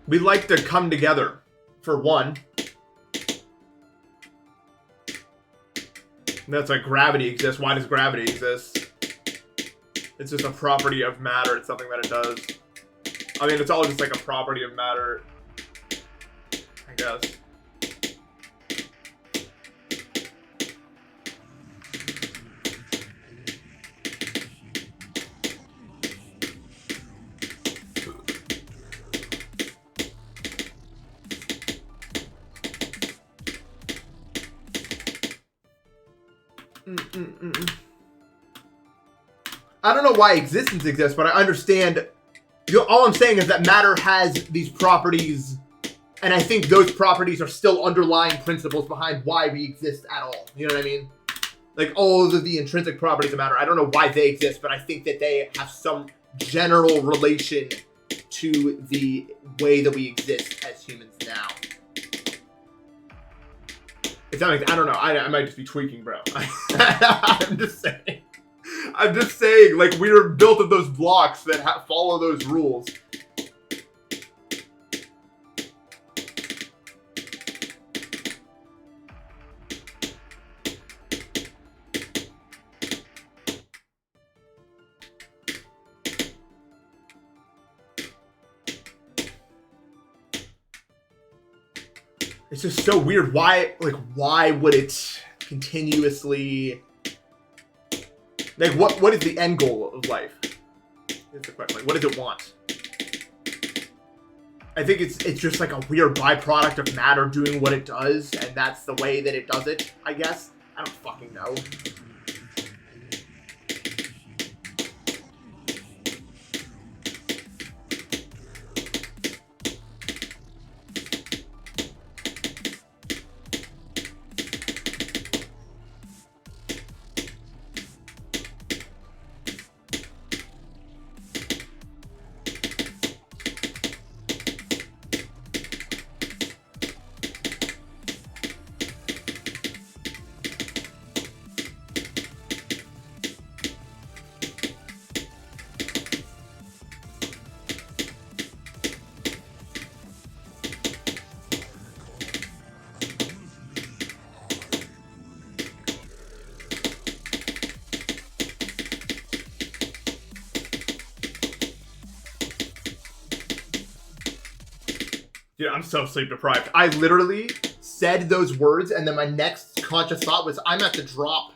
We like to come together, for one. And that's why gravity exists. Why does gravity exist? It's just a property of matter. It's something that it does. I mean, it's all just like a property of matter, I guess. I don't know why existence exists, but I understand. All I'm saying is that matter has these properties, and I think those properties are still underlying principles behind why we exist at all. You know what I mean? Like, all of the intrinsic properties of matter, I don't know why they exist, but I think that they have some general relation to the way that we exist as humans now. If that makes, I don't know. I might just be tweaking, bro. I'm just saying, like, we're built of those blocks that follow those rules. It's just so weird. Why would it continuously... Like, what is the end goal of life? Is the question. Like, what does it want? I think it's just like a weird byproduct of matter doing what it does, and that's the way that it does it, I guess. I don't fucking know. Dude, I'm so sleep deprived. I literally said those words, and then my next conscious thought was, I'm at the drop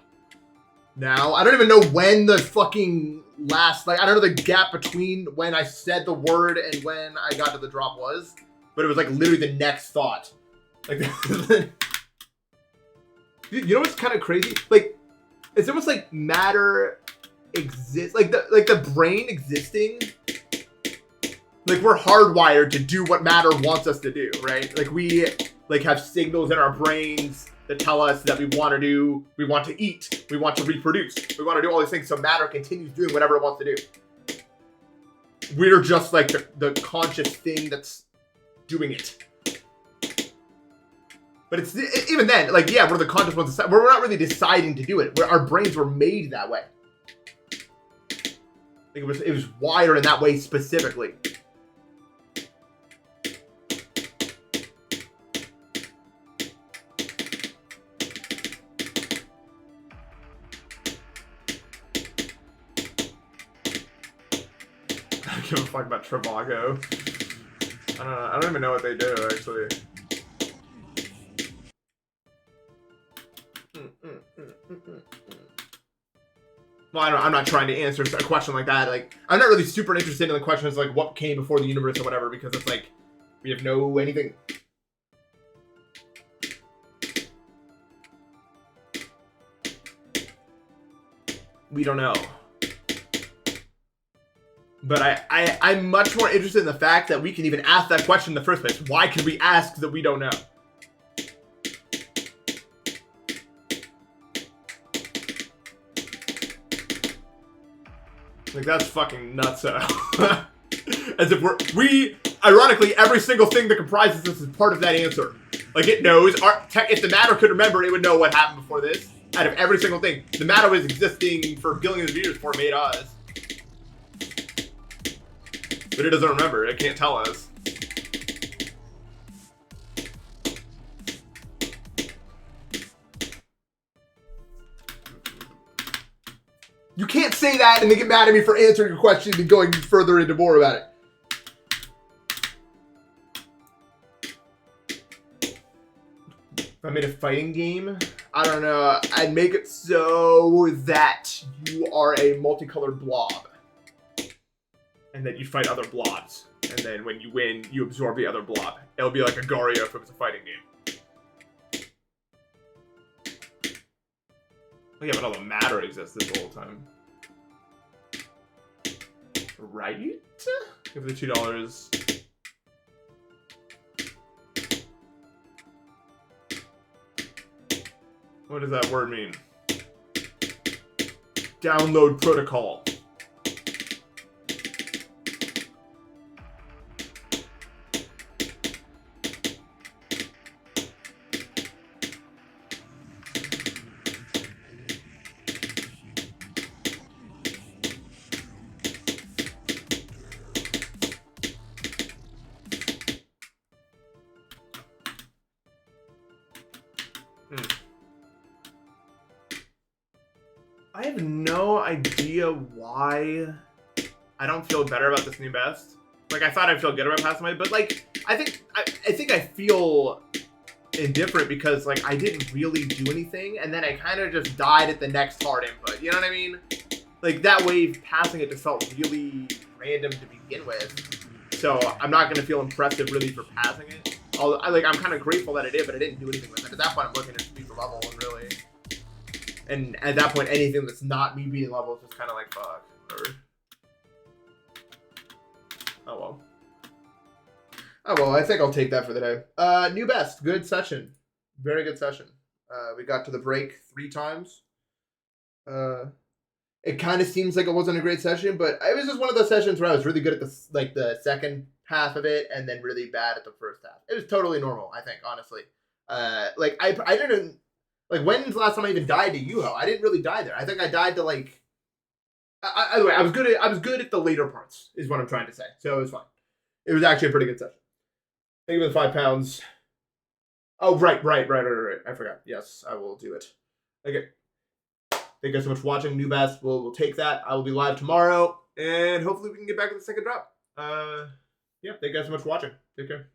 now. I don't even know when the fucking last, like, I don't know the gap between when I said the word and when I got to the drop was. but it was like literally the next thought. Like, you know what's kind of crazy? Like, it's almost like matter exists, like the brain existing. Like, we're hardwired to do what matter wants us to do, right? Like, we like have signals in our brains that tell us that we want to eat, we want to reproduce, we want to do all these things. So matter continues doing whatever it wants to do. We're just like the conscious thing that's doing it. But it's even then, like, yeah, we're the conscious ones. We're not really deciding to do it. Our brains were made that way. Like, it was wired in that way specifically. I don't give a fuck about Trivago. I don't know. I don't even know what they do, actually. Well, I'm not trying to answer a question like that. Like, I'm not really super interested in the questions like what came before the universe or whatever, because it's like we have no anything. We don't know. But I'm much more interested in the fact that we can even ask that question in the first place. Why could we ask that we don't know? Like, that's fucking nutso. As if we ironically, every single thing that comprises this is part of that answer. Like, it knows, if the matter could remember, it would know what happened before this. Out of every single thing. The matter was existing for billions of years before it made us. But it doesn't remember. It can't tell us. You can't say that and then get mad at me for answering your question and going further into more about it. If I made a fighting game, I don't know. I'd make it so that you are a multicolored blob. And that you fight other blobs. And then when you win, you absorb the other blob. It'll be like a Gario if it was a fighting game. Oh yeah, but all the matter existed the whole time. Right? Give the $2. What does that word mean? Download protocol. I have no idea why I don't feel better about this new best. Like, I thought I'd feel good about passing away, but like, I think I feel indifferent because like I didn't really do anything, and then I kind of just died at the next hard input. You know what I mean? Like, that wave passing it just felt really random to begin with. So I'm not gonna feel impressive really for passing it. Although, I'm kind of grateful that I did, but I didn't do anything with it. At that point, I'm looking at speed for level and really. And at that point, anything that's not me beating level is just kind of like, fuck, whatever. Oh well. Oh well, I think I'll take that for the day. New best, good session. Very good session. We got to the break 3 times. It kind of seems like it wasn't a great session, but it was just one of those sessions where I was really good at the second half of it and then really bad at the first half. It was totally normal, I think, honestly. I didn't... Like, when's the last time I even died to Yuho? I didn't really die there. I think I died to, like... Either way, I was good at the later parts, is what I'm trying to say. So it was fine. It was actually a pretty good session. Thank you for the £5. Oh, right. I forgot. Yes, I will do it. Okay. Thank you guys so much for watching. New best. We'll take that. I will be live tomorrow. And hopefully we can get back to the second drop. Yeah, thank you guys so much for watching. Take care.